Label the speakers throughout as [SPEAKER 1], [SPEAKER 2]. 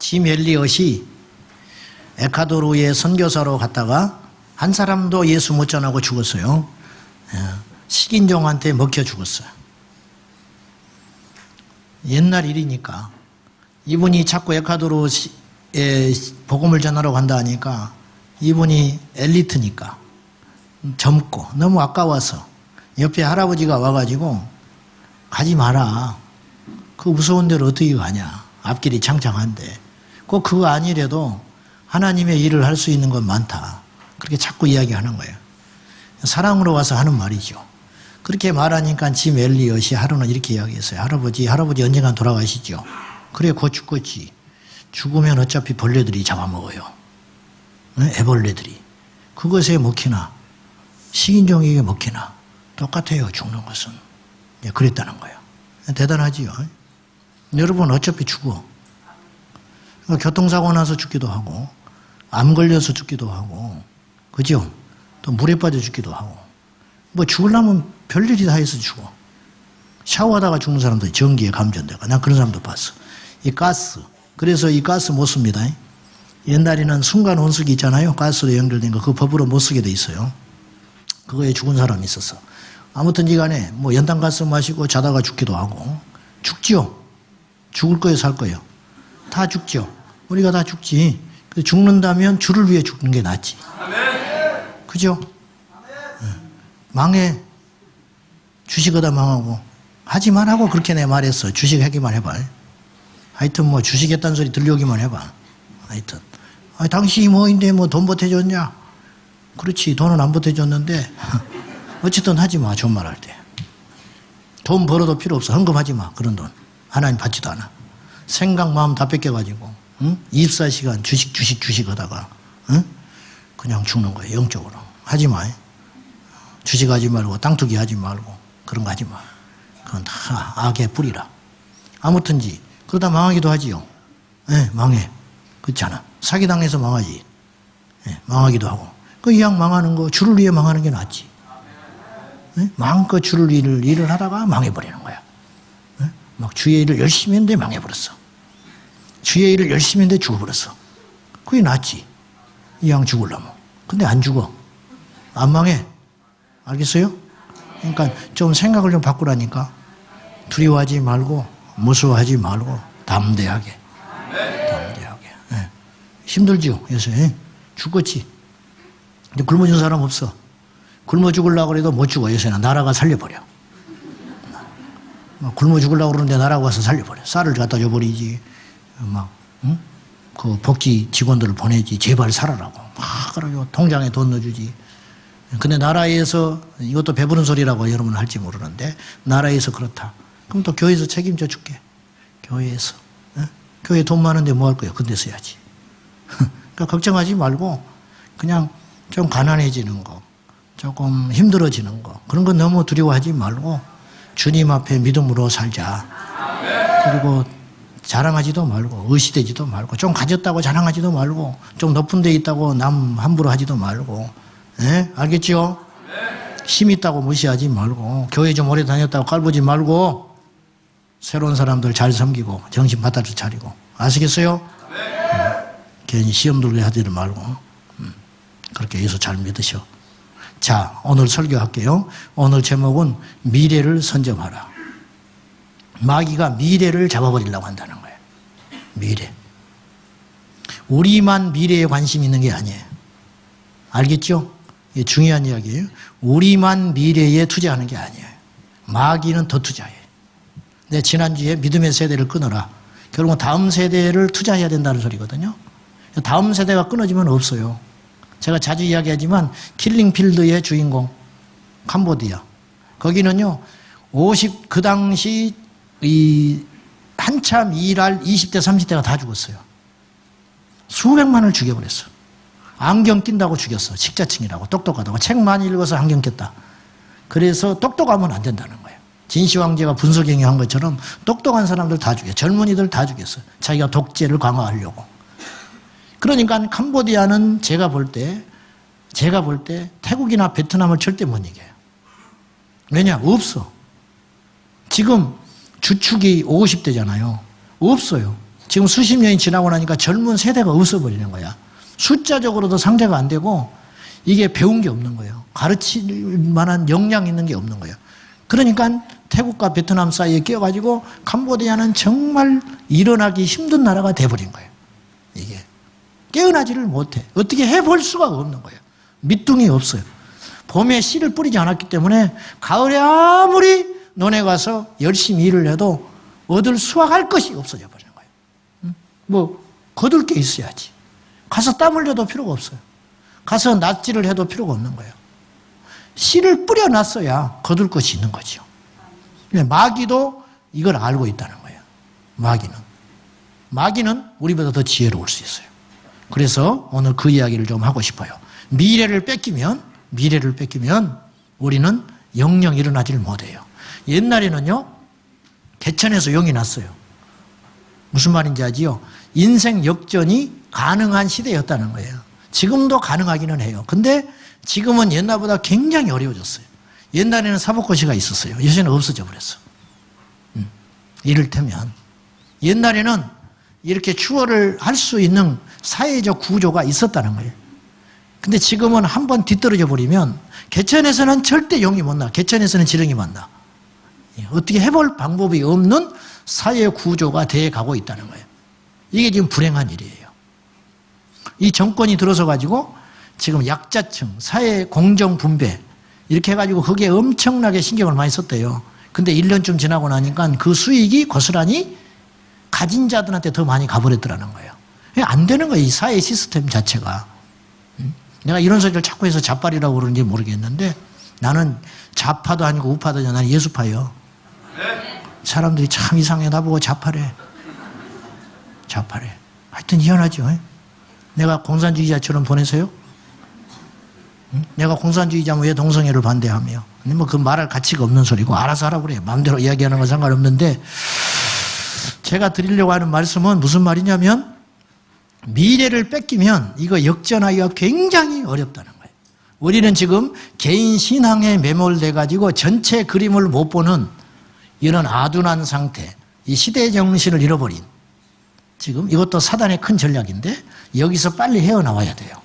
[SPEAKER 1] 짐 엘리엇이 에콰도르에 선교사로 갔다가 한 사람도 예수 못 전하고 죽었어요. 식인종한테 먹혀 죽었어요. 옛날 일이니까 이분이 자꾸 에콰도르에 복음을 전하러 간다 하니까 이분이 엘리트니까 젊고 너무 아까워서 옆에 할아버지가 와가지고 가지 마라. 그 무서운 데로 어떻게 가냐. 앞길이 창창한데. 꼭 그거 아니래도 하나님의 일을 할 수 있는 건 많다. 그렇게 자꾸 이야기하는 거예요. 사랑으로 와서 하는 말이죠. 그렇게 말하니까 짐 엘리엇이 하루는 이렇게 이야기했어요. 할아버지 언젠간 돌아가시죠. 그래 곧 죽겠지. 죽으면 어차피 벌레들이 잡아먹어요. 애벌레들이. 그것에 먹히나 식인종에게 먹히나 똑같아요. 죽는 것은. 그랬다는 거예요. 대단하지요. 여러분 어차피 죽어. 교통사고 나서 죽기도 하고 암 걸려서 죽기도 하고 그죠? 또 물에 빠져 죽기도 하고 뭐 죽으려면 별일이 다 해서 죽어. 샤워하다가 죽는 사람도 전기에 감전되고 난 그런 사람도 봤어. 이 가스. 그래서 이 가스 못 씁니다. 옛날에는 순간 온수기 있잖아요. 가스로 연결된 거. 그 법으로 못 쓰게 돼 있어요. 그거에 죽은 사람이 있었어. 아무튼지 간에 뭐 연탄가스 마시고 자다가 죽기도 하고 죽죠. 죽을 거예요, 살 거예요. 다 죽죠. 우리가 다 죽지. 죽는다면 주를 위해 죽는 게 낫지. 그죠? 망해. 주식하다 망하고. 하지 말라고 그렇게 내 말했어. 주식 하기만 해봐. 하여튼 뭐 주식했다는 소리 들려오기만 해봐. 하여튼. 당신이 뭐인데 뭐 돈 보태줬냐? 그렇지. 돈은 안 보태줬는데 어쨌든 하지 마. 좋은 말 할 때. 돈 벌어도 필요 없어. 헌금하지 마. 그런 돈. 하나님 받지도 않아. 생각 마음 다 뺏겨가지고 24시간 주식 하다가 그냥 죽는 거예요. 영적으로. 하지 마. 주식하지 말고 땅투기 하지 말고 그런 거 하지 마. 그건 다 악의 뿌리라. 아무튼지 그러다 망하기도 하지요. 망해. 그렇잖아. 사기당해서 망하지. 망하기도 하고. 그 이왕 망하는 거 주를 위해 망하는 게 낫지. 마음껏 주를 일을 하다가 망해버리는 거야. 막 주의 일을 열심히 했는데 망해버렸어. 주의 일을 열심히 했는데 죽어버렸어. 그게 낫지. 이왕 죽으려면. 근데 안 죽어. 안 망해. 알겠어요? 그러니까 좀 생각을 좀 바꾸라니까. 두려워하지 말고 무서워하지 말고 담대하게. 담대하게. 힘들지요. 요새. 죽겠지. 근데 굶어 죽은 사람 없어. 굶어 죽으려고 해도 못 죽어. 요새는 나라가 살려버려. 굶어 죽으려고 그러는데 나라가 와서 살려버려. 쌀을 갖다 줘버리지. 그 복지 직원들을 보내지. 제발 살아라고. 막 그러고 통장에 돈 넣어주지. 근데 나라에서 이것도 배부른 소리라고 여러분 할지 모르는데 나라에서 그렇다. 그럼 또 교회에서 책임져 줄게. 교회에서. 교회 돈 많은데 뭐 할 거야. 근데 써야지. 그러니까 걱정하지 말고 그냥 좀 가난해지는 거. 조금 힘들어지는 거. 그런 거 너무 두려워하지 말고 주님 앞에 믿음으로 살자. 그리고 자랑하지도 말고 의시되지도 말고 좀 가졌다고 자랑하지도 말고 좀 높은 데 있다고 남 함부로 하지도 말고 알겠죠? 힘 있다고 무시하지 말고 교회 좀 오래 다녔다고 깔보지 말고 새로운 사람들 잘 섬기고 정신 바짝 차리고 아시겠어요? 괜히 시험 들게 하지 말고 그렇게 예수 잘 믿으셔. 자, 오늘 설교할게요. 오늘 제목은 미래를 선점하라. 마귀가 미래를 잡아버리려고 한다는 거예요. 미래. 우리만 미래에 관심 있는 게 아니에요. 알겠죠? 이게 중요한 이야기예요. 우리만 미래에 투자하는 게 아니에요. 마귀는 더 투자해요. 근데 지난주에 믿음의 세대를 끊어라. 결국은 다음 세대를 투자해야 된다는 소리거든요. 다음 세대가 끊어지면 없어요. 제가 자주 이야기하지만 킬링필드의 주인공 캄보디아 거기는요 그 당시 한참 일할 20대 30대가 다 죽었어요. 수백만을 죽여버렸어. 안경 낀다고 죽였어. 식자층이라고 똑똑하다고 책 많이 읽어서 안경 꼈다. 그래서 똑똑하면 안 된다는 거예요. 진시황제가 분석행위 한 것처럼 똑똑한 사람들 다 죽여. 젊은이들 다 죽였어요. 자기가 독재를 강화하려고. 그러니까 캄보디아는 제가 볼 때 태국이나 베트남을 절대 못 이겨요. 왜냐? 없어. 지금 주축이 50대잖아요. 없어요. 지금 수십 년이 지나고 나니까 젊은 세대가 없어버리는 거야. 숫자적으로도 상대가 안 되고 이게 배운 게 없는 거예요. 가르칠 만한 역량 있는 게 없는 거예요. 그러니까 태국과 베트남 사이에 끼어가지고 캄보디아는 정말 일어나기 힘든 나라가 돼버린 거예요. 이게 깨어나지를 못해. 어떻게 해볼 수가 없는 거예요. 밑둥이 없어요. 봄에 씨를 뿌리지 않았기 때문에 가을에 아무리 논에 가서 열심히 일을 해도 얻을 수확할 것이 없어져 버리는 거예요. 뭐 거둘 게 있어야지. 가서 땀 흘려도 필요가 없어요. 가서 낫지를 해도 필요가 없는 거예요. 씨를 뿌려놨어야 거둘 것이 있는 거죠. 마귀도 이걸 알고 있다는 거예요. 마귀는 우리보다 더 지혜로울 수 있어요. 그래서 오늘 그 이야기를 좀 하고 싶어요. 미래를 뺏기면 우리는 영영 일어나질 못해요. 옛날에는요, 개천에서 용이 났어요. 무슨 말인지 아지요? 인생 역전이 가능한 시대였다는 거예요. 지금도 가능하기는 해요. 근데 지금은 옛날보다 굉장히 어려워졌어요. 옛날에는 사법고시가 있었어요. 요새는 없어져 버렸어. 이를테면 옛날에는 이렇게 추월을 할 수 있는 사회적 구조가 있었다는 거예요. 근데 지금은 한번 뒤떨어져 버리면 개천에서는 절대 용이 못 나. 개천에서는 지렁이 못 나. 어떻게 해볼 방법이 없는 사회 구조가 돼 가고 있다는 거예요. 이게 지금 불행한 일이에요. 이 정권이 들어서 가지고 지금 약자층, 사회 공정 분배 이렇게 해가지고 거기에 엄청나게 신경을 많이 썼대요. 근데 1년쯤 지나고 나니까 그 수익이 고스란히 가진 자들한테 더 많이 가버렸더라는 거예요. 안 되는 거예요. 이 사회 시스템 자체가. 내가 이런 소리를 자꾸 해서 좌빨이라고 그러는지 모르겠는데 나는 좌파도 아니고 우파도 아니고 나는 예수파예요. 사람들이 참 이상해. 나보고 좌파래. 하여튼 희한하죠. 내가 공산주의자처럼 보내세요? 내가 공산주의자면 왜 동성애를 반대하며? 뭐 그 말할 가치가 없는 소리고 알아서 하라고 그래요. 마음대로 이야기하는 건 상관없는데 제가 드리려고 하는 말씀은 무슨 말이냐면 미래를 뺏기면 이거 역전하기가 굉장히 어렵다는 거예요. 우리는 지금 개인 신앙에 매몰돼 가지고 전체 그림을 못 보는 이런 아둔한 상태, 이 시대의 정신을 잃어버린 지금 이것도 사단의 큰 전략인데 여기서 빨리 헤어나와야 돼요.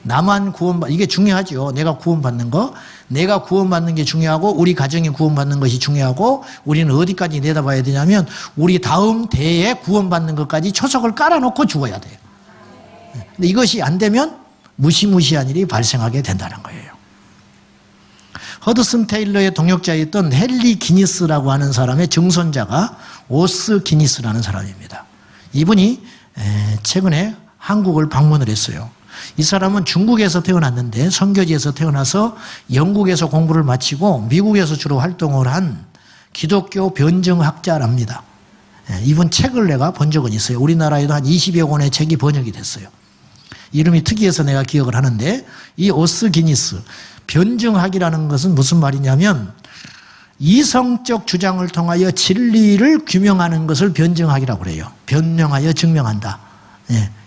[SPEAKER 1] 나만 이게 중요하죠. 내가 구원받는 거. 내가 구원받는 게 중요하고 우리 가정이 구원받는 것이 중요하고 우리는 어디까지 내다봐야 되냐면 우리 다음 대에 구원받는 것까지 초석을 깔아놓고 죽어야 돼요. 근데 이것이 안 되면 무시무시한 일이 발생하게 된다는 거예요. 허드슨 테일러의 동역자였던 헨리 기니스라고 하는 사람의 증손자가 오스 기니스라는 사람입니다. 이분이 최근에 한국을 방문을 했어요. 이 사람은 중국에서 태어났는데 선교지에서 태어나서 영국에서 공부를 마치고 미국에서 주로 활동을 한 기독교 변증학자랍니다. 이분 책을 내가 본 적은 있어요. 우리나라에도 한 20여 권의 책이 번역이 됐어요. 이름이 특이해서 내가 기억을 하는데 이 오스 기니스, 변증학이라는 것은 무슨 말이냐면 이성적 주장을 통하여 진리를 규명하는 것을 변증학이라고 그래요. 변명하여 증명한다.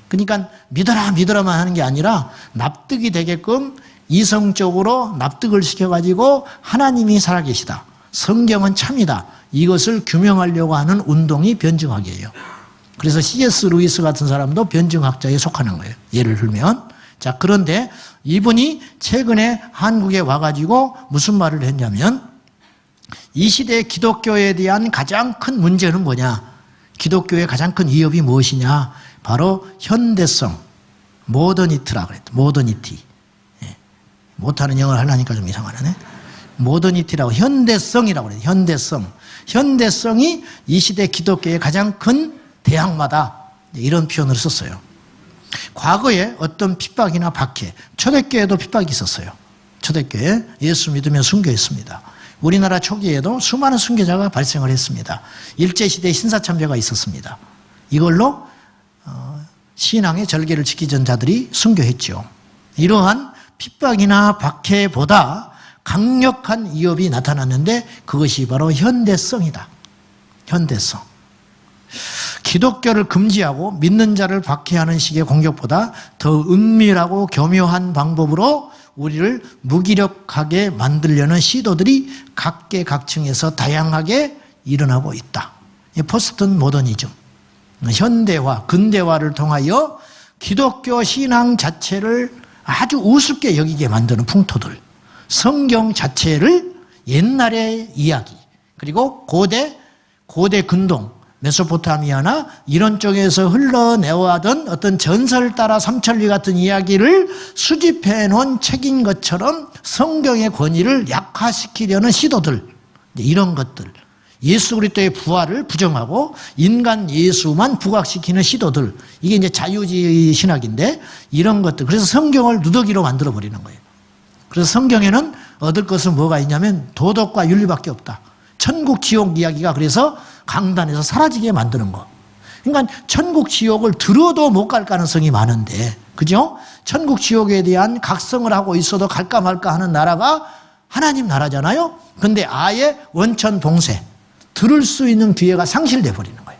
[SPEAKER 1] 그러니까 믿어라만 하는 게 아니라 납득이 되게끔 이성적으로 납득을 시켜가지고 하나님이 살아계시다. 성경은 참이다. 이것을 규명하려고 하는 운동이 변증학이에요. 그래서 C.S. 루이스 같은 사람도 변증학자에 속하는 거예요. 예를 들면. 자, 그런데 이분이 최근에 한국에 와가지고 무슨 말을 했냐면 이 시대의 기독교에 대한 가장 큰 문제는 뭐냐? 기독교의 가장 큰 위협이 무엇이냐? 바로 현대성, 모더니티라고 그랬다. 모더니티. 못하는 영어를 하려니까 좀 이상하네. 모더니티라고, 현대성이라고 그래요. 현대성이 이 시대 기독교의 가장 큰 대항마다. 이런 표현을 썼어요. 과거에 어떤 핍박이나 박해, 초대교회도 핍박이 있었어요. 초대교회 예수 믿으며 순교했습니다. 우리나라 초기에도 수많은 순교자가 발생을 했습니다. 일제시대 신사참배가 있었습니다. 이걸로 신앙의 절개를 지키던 자들이 순교했죠. 이러한 핍박이나 박해보다 강력한 위협이 나타났는데 그것이 바로 현대성이다. 현대성. 기독교를 금지하고 믿는 자를 박해하는 식의 공격보다 더 은밀하고 교묘한 방법으로 우리를 무기력하게 만들려는 시도들이 각계각층에서 다양하게 일어나고 있다. 포스트 모더니즘. 현대화, 근대화를 통하여 기독교 신앙 자체를 아주 우습게 여기게 만드는 풍토들, 성경 자체를 옛날의 이야기, 그리고 고대 근동, 메소포타미아나 이런 쪽에서 흘러내와던 어떤 전설 따라 삼천리 같은 이야기를 수집해 놓은 책인 것처럼 성경의 권위를 약화시키려는 시도들, 이런 것들, 예수 그리스도의 부활을 부정하고 인간 예수만 부각시키는 시도들, 이게 이제 자유주의 신학인데 이런 것들, 그래서 성경을 누더기로 만들어 버리는 거예요. 그래서 성경에는 얻을 것은 뭐가 있냐면 도덕과 윤리밖에 없다. 천국 지옥 이야기가 그래서 강단에서 사라지게 만드는 거. 그러니까 천국 지옥을 들어도 못 갈 가능성이 많은데, 그죠? 천국 지옥에 대한 각성을 하고 있어도 갈까 말까 하는 나라가 하나님 나라잖아요. 근데 아예 원천 봉쇄, 들을 수 있는 기회가 상실돼 버리는 거예요.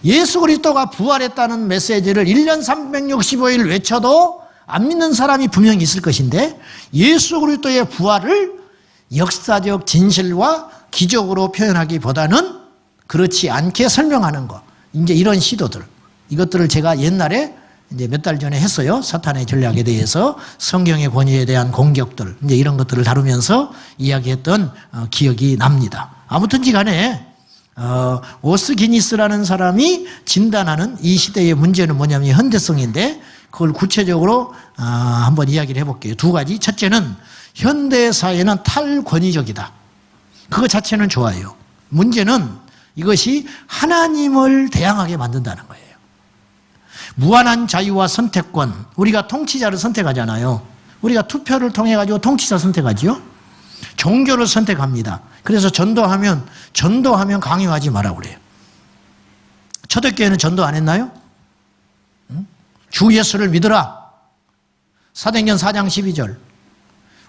[SPEAKER 1] 예수 그리스도가 부활했다는 메시지를 1년 365일 외쳐도 안 믿는 사람이 분명히 있을 것인데, 예수 그리스도의 부활을 역사적 진실과 기적으로 표현하기보다는 그렇지 않게 설명하는 것, 이제 이런 시도들, 이것들을 제가 옛날에 이제 몇 달 전에 했어요. 사탄의 전략에 대해서, 성경의 권위에 대한 공격들, 이제 이런 것들을 다루면서 이야기했던 기억이 납니다. 아무튼지 간에 오스기니스라는 사람이 진단하는 이 시대의 문제는 뭐냐면 현대성인데, 그걸 구체적으로 한번 이야기를 해볼게요. 두 가지. 첫째는 현대 사회는 탈권위적이다. 그거 자체는 좋아요. 문제는 이것이 하나님을 대항하게 만든다는 거예요. 무한한 자유와 선택권, 우리가 통치자를 선택하잖아요. 우리가 투표를 통해 가지고 통치자 선택하지요. 종교를 선택합니다. 그래서 전도하면 강요하지 마라 그래요. 초대교회는 전도 안 했나요? 주 예수를 믿으라. 사도행전 4장 12절.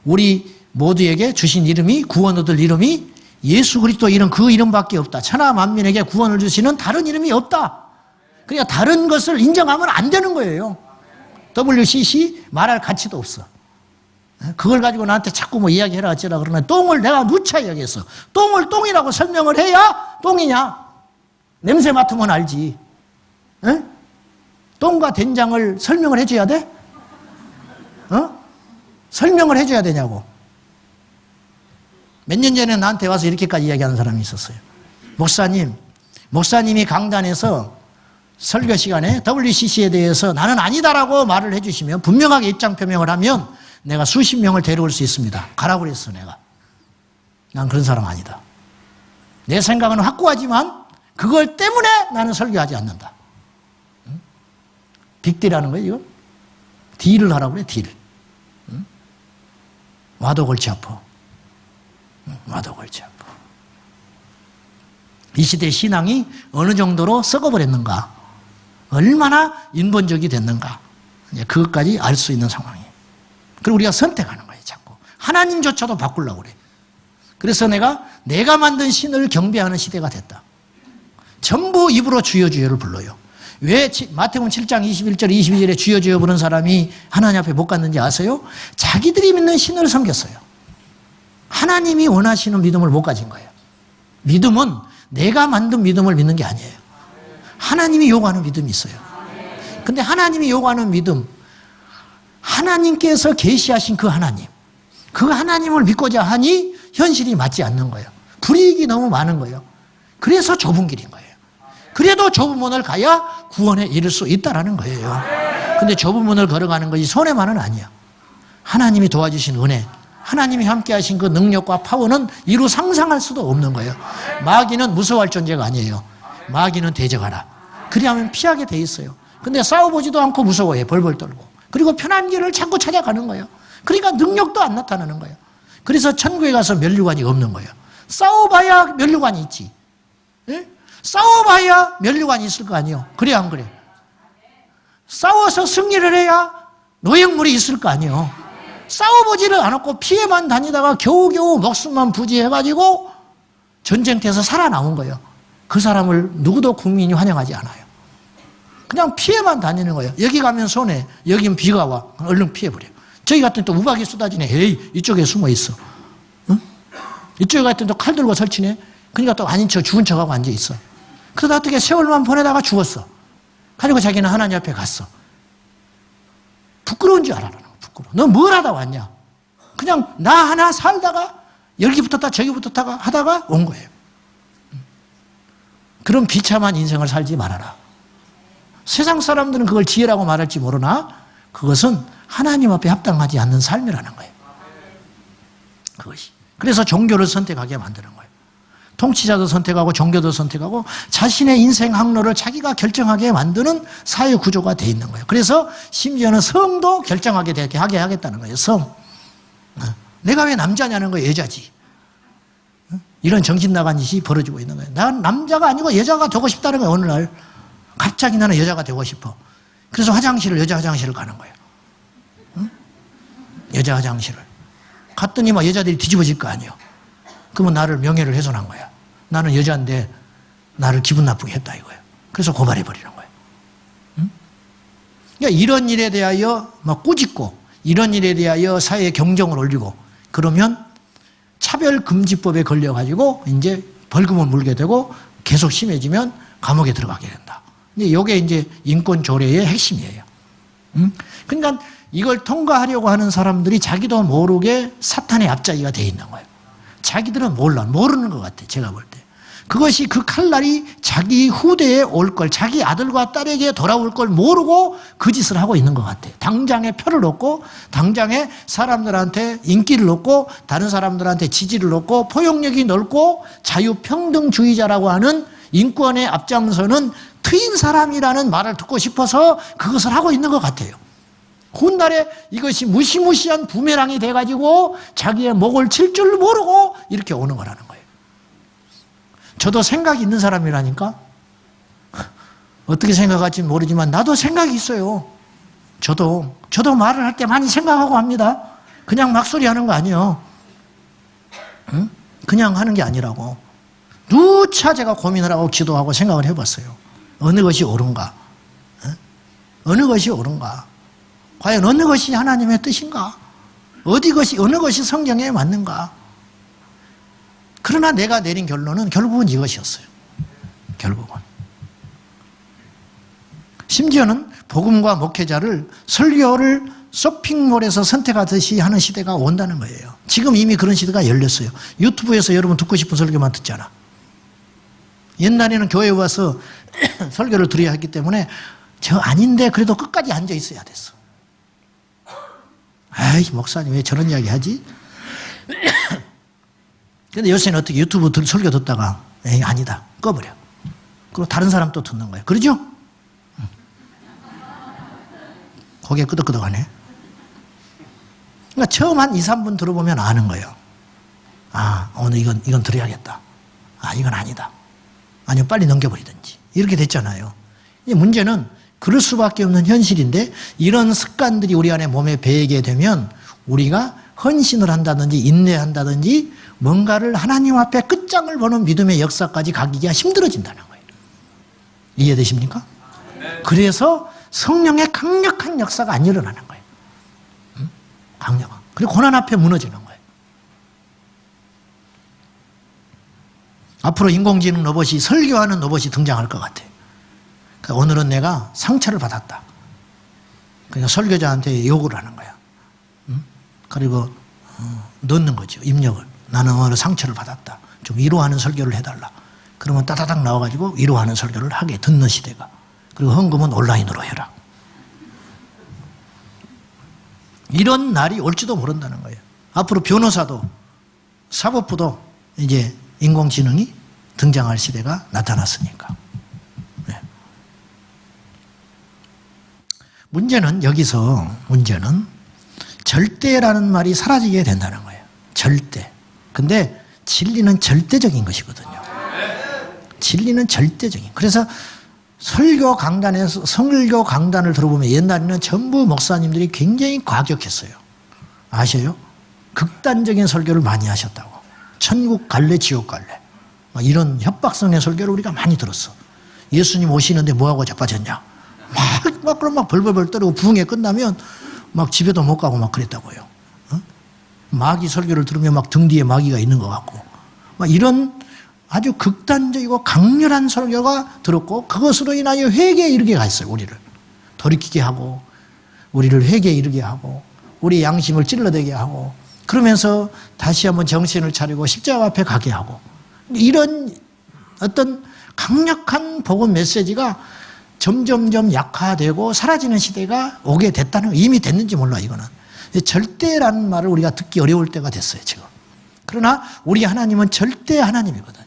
[SPEAKER 1] 우리 모두에게 주신 이름이, 구원 얻을 이름이 예수 그리스도 이름, 그 이름밖에 없다. 천하 만민에게 구원을 주시는 다른 이름이 없다. 그러니까 다른 것을 인정하면 안 되는 거예요. WCC 말할 가치도 없어. 그걸 가지고 나한테 자꾸 뭐 이야기해라 어쩌라 그러면 똥을 내가 누차 이야기했어. 똥을 똥이라고 설명을 해야 똥이냐. 냄새 맡으면 알지. 에? 똥과 된장을 설명을 해줘야 돼? 설명을 해줘야 되냐고. 몇 년 전에 나한테 와서 이렇게까지 이야기하는 사람이 있었어요. 목사님이 강단에서 설교 시간에 WCC에 대해서 나는 아니다라고 말을 해주시면, 분명하게 입장 표명을 하면 내가 수십 명을 데려올 수 있습니다. 가라고 그랬어 내가. 난 그런 사람 아니다. 내 생각은 확고하지만 그걸 때문에 나는 설교하지 않는다. 빅딜하는 거예요 이거? 딜을 하라고 그래, 딜. 와도 골치 아파. 와도 골치 아파. 이 시대 신앙이 어느 정도로 썩어버렸는가, 얼마나 인본적이 됐는가, 그것까지 알 수 있는 상황이에요. 그리고 우리가 선택하는 거예요. 자꾸 하나님조차도 바꾸려고 그래. 그래서 내가 만든 신을 경배하는 시대가 됐다. 전부 입으로 주여 주여를 불러요. 왜 마태복음 7장 21절 22절에 주여 주여 부르는 사람이 하나님 앞에 못 갔는지 아세요? 자기들이 믿는 신을 섬겼어요. 하나님이 원하시는 믿음을 못 가진 거예요. 믿음은 내가 만든 믿음을 믿는 게 아니에요. 하나님이 요구하는 믿음이 있어요. 근데 하나님이 요구하는 믿음, 하나님께서 계시하신 그 하나님을 믿고자 하니 현실이 맞지 않는 거예요. 불이익이 너무 많은 거예요. 그래서 좁은 길인 거예요. 그래도 좁은 문을 가야 구원에 이를 수 있다는 거예요. 근데 좁은 문을 걸어가는 것이 손해만은 아니야. 하나님이 도와주신 은혜, 하나님이 함께 하신 그 능력과 파워는 이루 상상할 수도 없는 거예요. 마귀는 무서워할 존재가 아니에요. 마귀는 대적하라. 그리하면 피하게 돼 있어요. 근데 싸워보지도 않고 무서워해. 벌벌 떨고. 그리고 편한 길을 자꾸 찾아가는 거예요. 그러니까 능력도 안 나타나는 거예요. 그래서 천국에 가서 면류관이 없는 거예요. 싸워봐야 면류관이 있지. 예? 싸워봐야 면류관이 있을 거 아니에요. 그래 안 그래? 싸워서 승리를 해야 노획물이 있을 거 아니에요. 싸워보지를 않았고 피해만 다니다가 겨우겨우 목숨만 부지해가지고 전쟁터에서 살아나온 거예요. 그 사람을 누구도 국민이 환영하지 않아요. 그냥 피해만 다니는 거예요. 여기 가면 손해, 여긴 비가 와. 얼른 피해버려. 저기 갔더니 또 우박이 쏟아지네. 에이, 이쪽에 숨어 있어. 응? 이쪽에 갔더니 또 칼 들고 설치네. 그러니까 또 아닌 척, 죽은 척하고 앉아 있어. 그러다 어떻게 세월만 보내다가 죽었어. 가지고 자기는 하나님 앞에 갔어. 부끄러운 줄 알아. 부끄러워. 너 뭘 하다 왔냐? 그냥 나 하나 살다가 여기 붙었다 저기 붙었다가 하다가 온 거예요. 그런 비참한 인생을 살지 말아라. 세상 사람들은 그걸 지혜라고 말할지 모르나 그것은 하나님 앞에 합당하지 않는 삶이라는 거예요. 그것이. 그래서 종교를 선택하게 만드는 거예요. 통치자도 선택하고 종교도 선택하고 자신의 인생 항로를 자기가 결정하게 만드는 사회 구조가 돼 있는 거예요. 그래서 심지어는 성도 결정하게 되게 하게 하겠다는 거예요. 성. 내가 왜 남자냐는 거예요. 여자지. 이런 정신 나간 짓이 벌어지고 있는 거예요. 난 남자가 아니고 여자가 되고 싶다는 거예요. 어느 날 갑자기 나는 여자가 되고 싶어. 그래서 여자 화장실을 가는 거예요. 응? 여자 화장실을 갔더니 막 여자들이 뒤집어질 거 아니에요. 그러면 나를 명예를 훼손한 거야. 나는 여자인데 나를 기분 나쁘게 했다 이거예요. 그래서 고발해 버리는 거예요. 응? 그러니까 이런 일에 대하여 막 꾸짖고 이런 일에 대하여 사회의 경종을 울리고 그러면 차별금지법에 걸려가지고 이제 벌금을 물게 되고 계속 심해지면 감옥에 들어가게 된다. 이게 이제 인권 조례의 핵심이에요. 그러니까 이걸 통과하려고 하는 사람들이 자기도 모르게 사탄의 앞자기가 돼 있는 거예요. 자기들은 모르는 것 같아. 제가 볼 때. 그것이 그 칼날이 자기 후대에 올 걸, 자기 아들과 딸에게 돌아올 걸 모르고 그 짓을 하고 있는 것 같아. 당장에 표를 얻고, 당장에 사람들한테 인기를 얻고, 다른 사람들한테 지지를 얻고, 포용력이 넓고, 자유평등주의자라고 하는 인권에 앞장서는 트인 사람이라는 말을 듣고 싶어서 그것을 하고 있는 것 같아요. 훗날에 이것이 무시무시한 부메랑이 돼가지고 자기의 목을 칠 줄 모르고 이렇게 오는 거라는 거예요. 저도 생각이 있는 사람이라니까. 어떻게 생각할지 모르지만 나도 생각이 있어요. 저도 말을 할 때 많이 생각하고 합니다. 그냥 막소리 하는 거 아니에요. 응? 그냥 하는 게 아니라고. 누차 제가 고민을 하고 기도하고 생각을 해봤어요. 어느 것이 옳은가? 어느 것이 옳은가? 과연 어느 것이 하나님의 뜻인가? 어느 것이 성경에 맞는가? 그러나 내가 내린 결론은 결국은 이것이었어요. 결국은. 심지어는 복음과 목회자를 설교를 쇼핑몰에서 선택하듯이 하는 시대가 온다는 거예요. 지금 이미 그런 시대가 열렸어요. 유튜브에서 여러분 듣고 싶은 설교만 듣잖아. 옛날에는 교회에 와서 설교를 드려야 했기 때문에 저 아닌데 그래도 끝까지 앉아 있어야 됐어. 아이 목사님 왜 저런 이야기 하지? 근데 요새는 어떻게 유튜브 설교 듣다가 에이 아니다 꺼버려. 그리고 다른 사람 또 듣는 거예요. 그러죠? 고개 끄덕끄덕하네. 그러니까 처음 한 2, 3분 들어보면 아는 거예요. 아 오늘 이건 들어야겠다. 아 이건 아니다. 아니면 빨리 넘겨버리든지 이렇게 됐잖아요. 이 문제는 그럴 수밖에 없는 현실인데 이런 습관들이 우리 안에 몸에 배이게 되면 우리가 헌신을 한다든지 인내한다든지 뭔가를 하나님 앞에 끝장을 보는 믿음의 역사까지 가기가 힘들어진다는 거예요. 이해되십니까? 그래서 성령의 강력한 역사가 안 일어나는 거예요. 강력한. 그리고 고난 앞에 무너지는 거예요. 앞으로 인공지능 로봇이 설교하는 로봇이 등장할 것 같아요. 그러니까 오늘은 내가 상처를 받았다. 그러니까 설교자한테 욕을 하는 거야. 그리고 넣는 거죠. 입력을. 나는 오늘 상처를 받았다. 좀 위로하는 설교를 해달라. 그러면 따다닥 나와가지고 위로하는 설교를 하게 듣는 시대가. 그리고 헌금은 온라인으로 해라. 이런 날이 올지도 모른다는 거예요. 앞으로 변호사도 사법부도 이제 인공지능이 등장할 시대가 나타났으니까. 네. 문제는 절대라는 말이 사라지게 된다는 거예요. 절대. 근데 진리는 절대적인 것이거든요. 진리는 절대적인. 그래서 설교 강단을 들어보면 옛날에는 전부 목사님들이 굉장히 과격했어요. 아셔요? 극단적인 설교를 많이 하셨다고. 천국 갈래, 지옥 갈래. 막 이런 협박성의 설교를 우리가 많이 들었어. 예수님 오시는데 뭐하고 자빠졌냐. 막 벌벌벌 떨고 부흥회 끝나면 막 집에도 못 가고 막 그랬다고요. 마귀 설교를 들으면 막 등 뒤에 마귀가 있는 것 같고. 막 이런 아주 극단적이고 강렬한 설교가 들었고 그것으로 인하여 회개에 이르게 갔어요. 우리를 돌이키게 하고 우리를 회개에 이르게 하고 우리 양심을 찔러대게 하고 그러면서 다시 한번 정신을 차리고 십자가 앞에 가게 하고 이런 어떤 강력한 복음 메시지가 점점점 약화되고 사라지는 시대가 오게 됐다는 거예요. 이미 됐는지 몰라 이거는. 절대라는 말을 우리가 듣기 어려울 때가 됐어요 지금. 그러나 우리 하나님은 절대 하나님이거든요.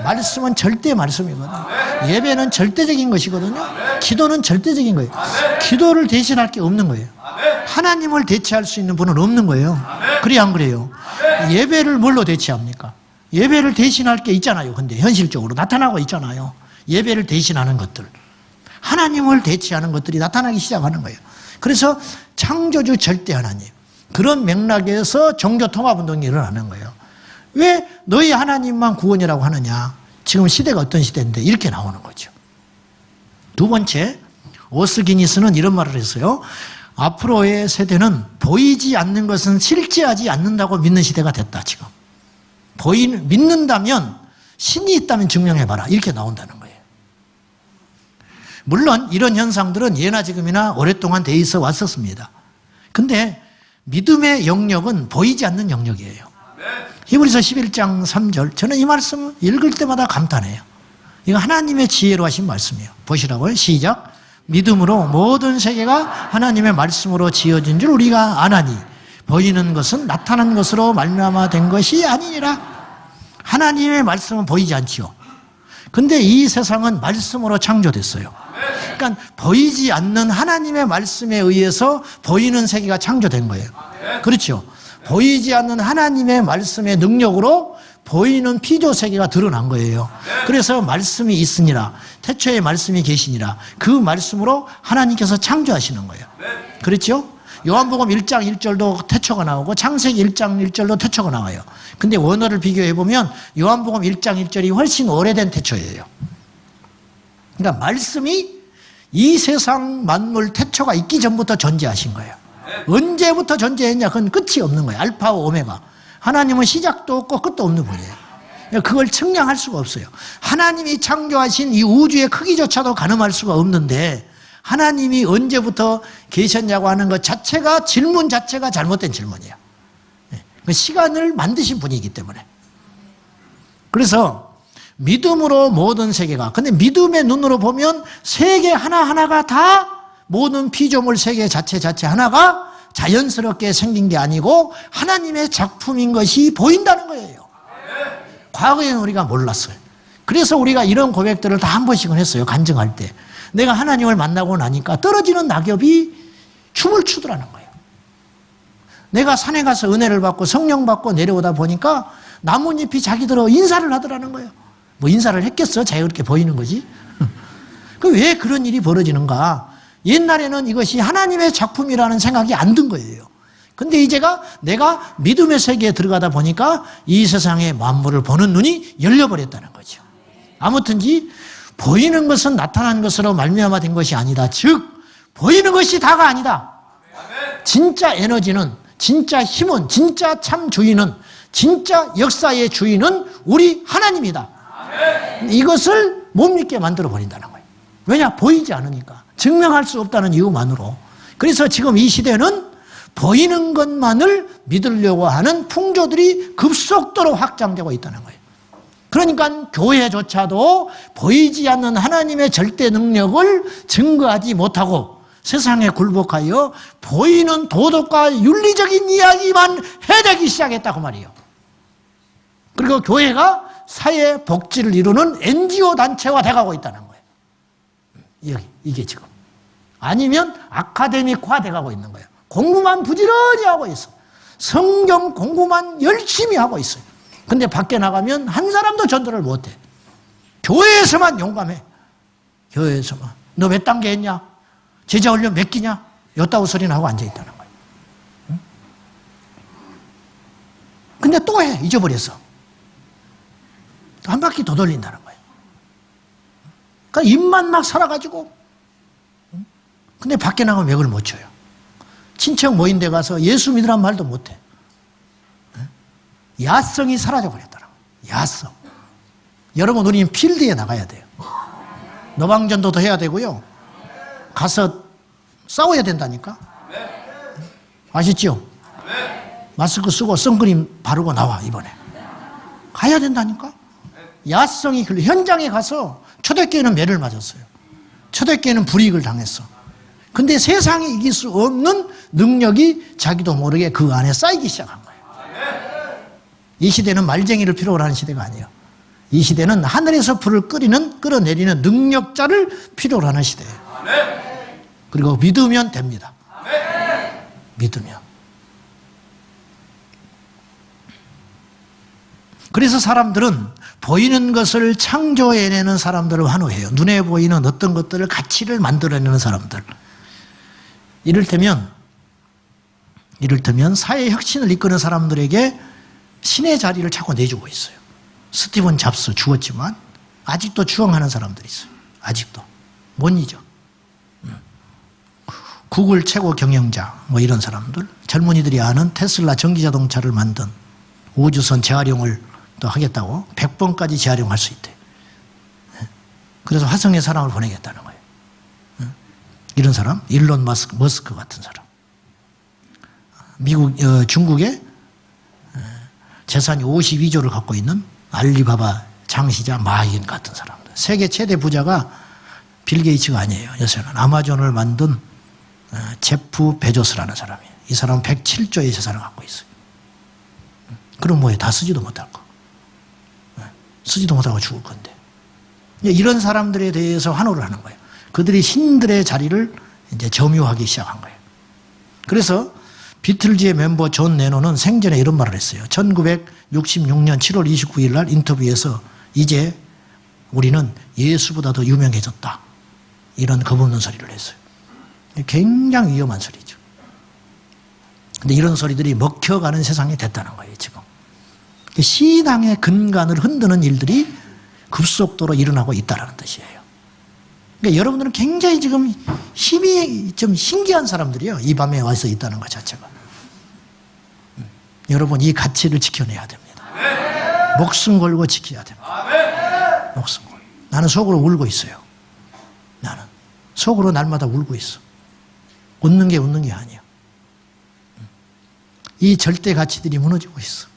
[SPEAKER 1] 말씀은 절대 말씀이거든요. 예배는 절대적인 것이거든요. 기도는 절대적인 거예요. 기도를 대신할 게 없는 거예요. 하나님을 대체할 수 있는 분은 없는 거예요. 그래야 안 그래요? 예배를 뭘로 대체합니까? 예배를 대신할 게 있잖아요. 근데 현실적으로 나타나고 있잖아요. 예배를 대신하는 것들. 하나님을 대체하는 것들이 나타나기 시작하는 거예요. 그래서 창조주 절대 하나님. 그런 맥락에서 종교통합운동이 일어나는 거예요. 왜 너희 하나님만 구원이라고 하느냐? 지금 시대가 어떤 시대인데 이렇게 나오는 거죠. 두 번째, 오스기니스는 이런 말을 했어요. 앞으로의 세대는 보이지 않는 것은 실제하지 않는다고 믿는 시대가 됐다 지금. 믿는다면 신이 있다면 증명해봐라 이렇게 나온다는 거예요. 물론 이런 현상들은 예나 지금이나 오랫동안 돼 있어 왔었습니다. 근데 믿음의 영역은 보이지 않는 영역이에요. 히브리서 11장 3절 저는 이 말씀 읽을 때마다 감탄해요. 이거 하나님의 지혜로 하신 말씀이에요. 보시라고요. 시작. 믿음으로 모든 세계가 하나님의 말씀으로 지어진 줄 우리가 아나니 보이는 것은 나타난 것으로 말미암아 된 것이 아니니라. 하나님의 말씀은 보이지 않지요. 근데 이 세상은 말씀으로 창조됐어요. 그러니까 보이지 않는 하나님의 말씀에 의해서 보이는 세계가 창조된 거예요. 그렇죠. 보이지 않는 하나님의 말씀의 능력으로 보이는 피조 세계가 드러난 거예요. 그래서 말씀이 있으니라. 태초에 말씀이 계시니라. 그 말씀으로 하나님께서 창조하시는 거예요. 그렇죠? 요한복음 1장 1절도 태초가 나오고 창세기 1장 1절도 태초가 나와요. 근데 원어를 비교해 보면 요한복음 1장 1절이 훨씬 오래된 태초예요. 그러니까 말씀이 이 세상 만물 태초가 있기 전부터 존재하신 거예요. 언제부터 존재했냐? 그건 끝이 없는 거예요. 알파와 오메가. 하나님은 시작도 없고 끝도 없는 분이에요. 그걸 측량할 수가 없어요. 하나님이 창조하신 이 우주의 크기조차도 가늠할 수가 없는데 하나님이 언제부터 계셨냐고 하는 것 자체가 질문 자체가 잘못된 질문이에요. 시간을 만드신 분이기 때문에. 그래서 믿음으로 모든 세계가, 근데 믿음의 눈으로 보면 세계 하나하나가 다 모든 피조물 세계 자체 하나가 자연스럽게 생긴 게 아니고 하나님의 작품인 것이 보인다는 거예요. 과거에는 우리가 몰랐어요. 그래서 우리가 이런 고백들을 다 한 번씩은 했어요. 간증할 때. 내가 하나님을 만나고 나니까 떨어지는 낙엽이 춤을 추더라는 거예요. 내가 산에 가서 은혜를 받고 성령 받고 내려오다 보니까 나뭇잎이 자기들어 인사를 하더라는 거예요. 뭐 인사를 했겠어? 자유롭게 보이는 거지. 왜 그런 일이 벌어지는가? 옛날에는 이것이 하나님의 작품이라는 생각이 안 든 거예요. 근데 이제가 내가 믿음의 세계에 들어가다 보니까 이 세상의 만물을 보는 눈이 열려버렸다는 거죠. 아무튼지 보이는 것은 나타난 것으로 말미암아 된 것이 아니다. 즉 보이는 것이 다가 아니다. 진짜 에너지는, 진짜 힘은, 진짜 참 주인은, 진짜 역사의 주인은 우리 하나님이다. 이것을 못 믿게 만들어 버린다는 거예요. 왜냐? 보이지 않으니까. 증명할 수 없다는 이유만으로. 그래서 지금 이 시대는 보이는 것만을 믿으려고 하는 풍조들이 급속도로 확장되고 있다는 거예요. 그러니까 교회조차도 보이지 않는 하나님의 절대 능력을 증거하지 못하고 세상에 굴복하여 보이는 도덕과 윤리적인 이야기만 해대기 시작했다고 말이에요. 그리고 교회가 사회 복지를 이루는 NGO 단체화 돼가고 있다는 거예요. 이게 지금. 아니면 아카데믹화 돼가고 있는 거예요. 공부만 부지런히 하고 있어. 성경 공부만 열심히 하고 있어요. 근데 밖에 나가면 한 사람도 전도를 못해. 교회에서만 용감해. 교회에서만. 너 몇 단계 했냐? 제자 훈련 몇 기냐? 요따구 소리나 하고 앉아있다는 거예요. 응? 근데 또 해. 잊어버렸어. 한 바퀴 더 돌린다는 거예요. 그러니까 입만 막 살아가지고. 근데 밖에 나가면 맥을 못 쳐요. 친척 모인 데 가서 예수 믿으란 말도 못해. 야성이 사라져버렸더라고요. 야성. 여러분, 우리는 필드에 나가야 돼요. 노방전도도 해야 되고요. 가서 싸워야 된다니까. 아시죠? 마스크 쓰고 선크림 바르고 나와, 이번에. 가야 된다니까. 야성이 현장에 가서 초대교회는 매를 맞았어요. 초대교회는 불이익을 당했어. 근데 세상에 이길 수 없는 능력이 자기도 모르게 그 안에 쌓이기 시작한 거예요. 이 시대는 말쟁이를 필요로 하는 시대가 아니에요. 이 시대는 하늘에서 불을 끌어내리는 능력자를 필요로 하는 시대예요. 그리고 믿으면 됩니다. 믿으면. 그래서 사람들은 보이는 것을 창조해내는 사람들을 환호해요. 눈에 보이는 어떤 것들을 가치를 만들어내는 사람들. 이를테면 사회 혁신을 이끄는 사람들에게 신의 자리를 자꾸 내주고 있어요. 스티븐 잡스 죽었지만 아직도 추앙하는 사람들이 있어요. 아직도. 못 잊어. 구글 최고 경영자 뭐 이런 사람들, 젊은이들이 아는 테슬라 전기자동차를 만든 우주선 재활용을 또 하겠다고 100번까지 재활용할 수 있대. 그래서 화성에 사람을 보내겠다는 거예요. 이런 사람, 일론 머스크 같은 사람. 중국에 재산이 52조를 갖고 있는 알리바바 창시자 마인 같은 사람들. 세계 최대 부자가 빌 게이츠가 아니에요. 요새는 아마존을 만든 제프 베조스라는 사람이에요. 이 사람은 107조의 재산을 갖고 있어요. 그럼 뭐예요? 다 쓰지도 못할 거. 쓰지도 못하고 죽을 건데. 이런 사람들에 대해서 환호를 하는 거예요. 그들이 신들의 자리를 이제 점유하기 시작한 거예요. 그래서 비틀즈의 멤버 존 레논은 생전에 이런 말을 했어요. 1966년 7월 29일 날 인터뷰에서 이제 우리는 예수보다 더 유명해졌다. 이런 겁없는 소리를 했어요. 굉장히 위험한 소리죠. 근데 이런 소리들이 먹혀가는 세상이 됐다는 거예요, 지금. 신앙의 근간을 흔드는 일들이 급속도로 일어나고 있다는 뜻이에요. 그러니까 여러분들은 굉장히 지금 힘이 좀 신기한 사람들이요. 이 밤에 와서 있다는 것 자체가. 여러분, 이 가치를 지켜내야 됩니다. 목숨 걸고 지켜야 됩니다. 목숨 걸고. 나는 속으로 울고 있어요. 나는. 속으로 날마다 울고 있어. 웃는 게 아니야. 이 절대 가치들이 무너지고 있어.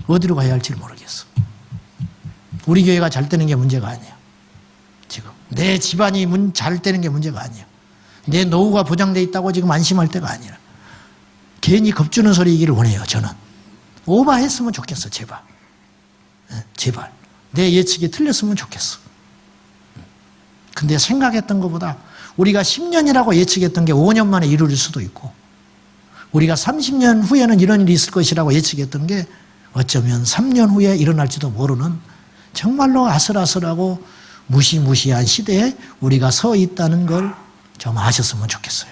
[SPEAKER 1] 어디로 가야 할지 모르겠어. 우리 교회가 잘 되는 게 문제가 아니야. 지금 내 집안이 잘 되는 게 문제가 아니야. 내 노후가 보장돼 있다고 지금 안심할 때가 아니라 괜히 겁주는 소리이기를 원해요. 저는 오버했으면 좋겠어. 제발. 제발. 내 예측이 틀렸으면 좋겠어. 근데 생각했던 것보다 우리가 10년이라고 예측했던 게 5년 만에 이룰 수도 있고, 우리가 30년 후에는 이런 일이 있을 것이라고 예측했던 게 어쩌면 3년 후에 일어날지도 모르는 정말로 아슬아슬하고 무시무시한 시대에 우리가 서 있다는 걸 좀 아셨으면 좋겠어요.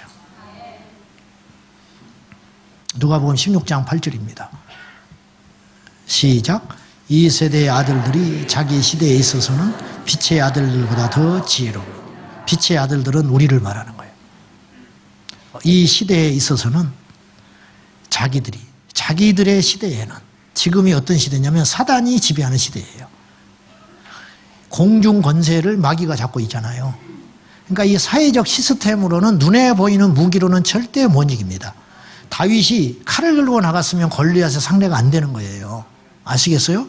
[SPEAKER 1] 누가복음 16장 8절입니다. 시작. 이 세대의 아들들이 자기 시대에 있어서는 빛의 아들들보다 더 지혜로워. 빛의 아들들은 우리를 말하는 거예요. 이 시대에 있어서는 자기들의 시대에는, 지금이 어떤 시대냐면 사단이 지배하는 시대예요. 공중 권세를 마귀가 잡고 있잖아요. 그러니까 이 사회적 시스템으로는, 눈에 보이는 무기로는 절대 못 이깁니다. 다윗이 칼을 들고 나갔으면 골리앗의 상대가 안 되는 거예요. 아시겠어요?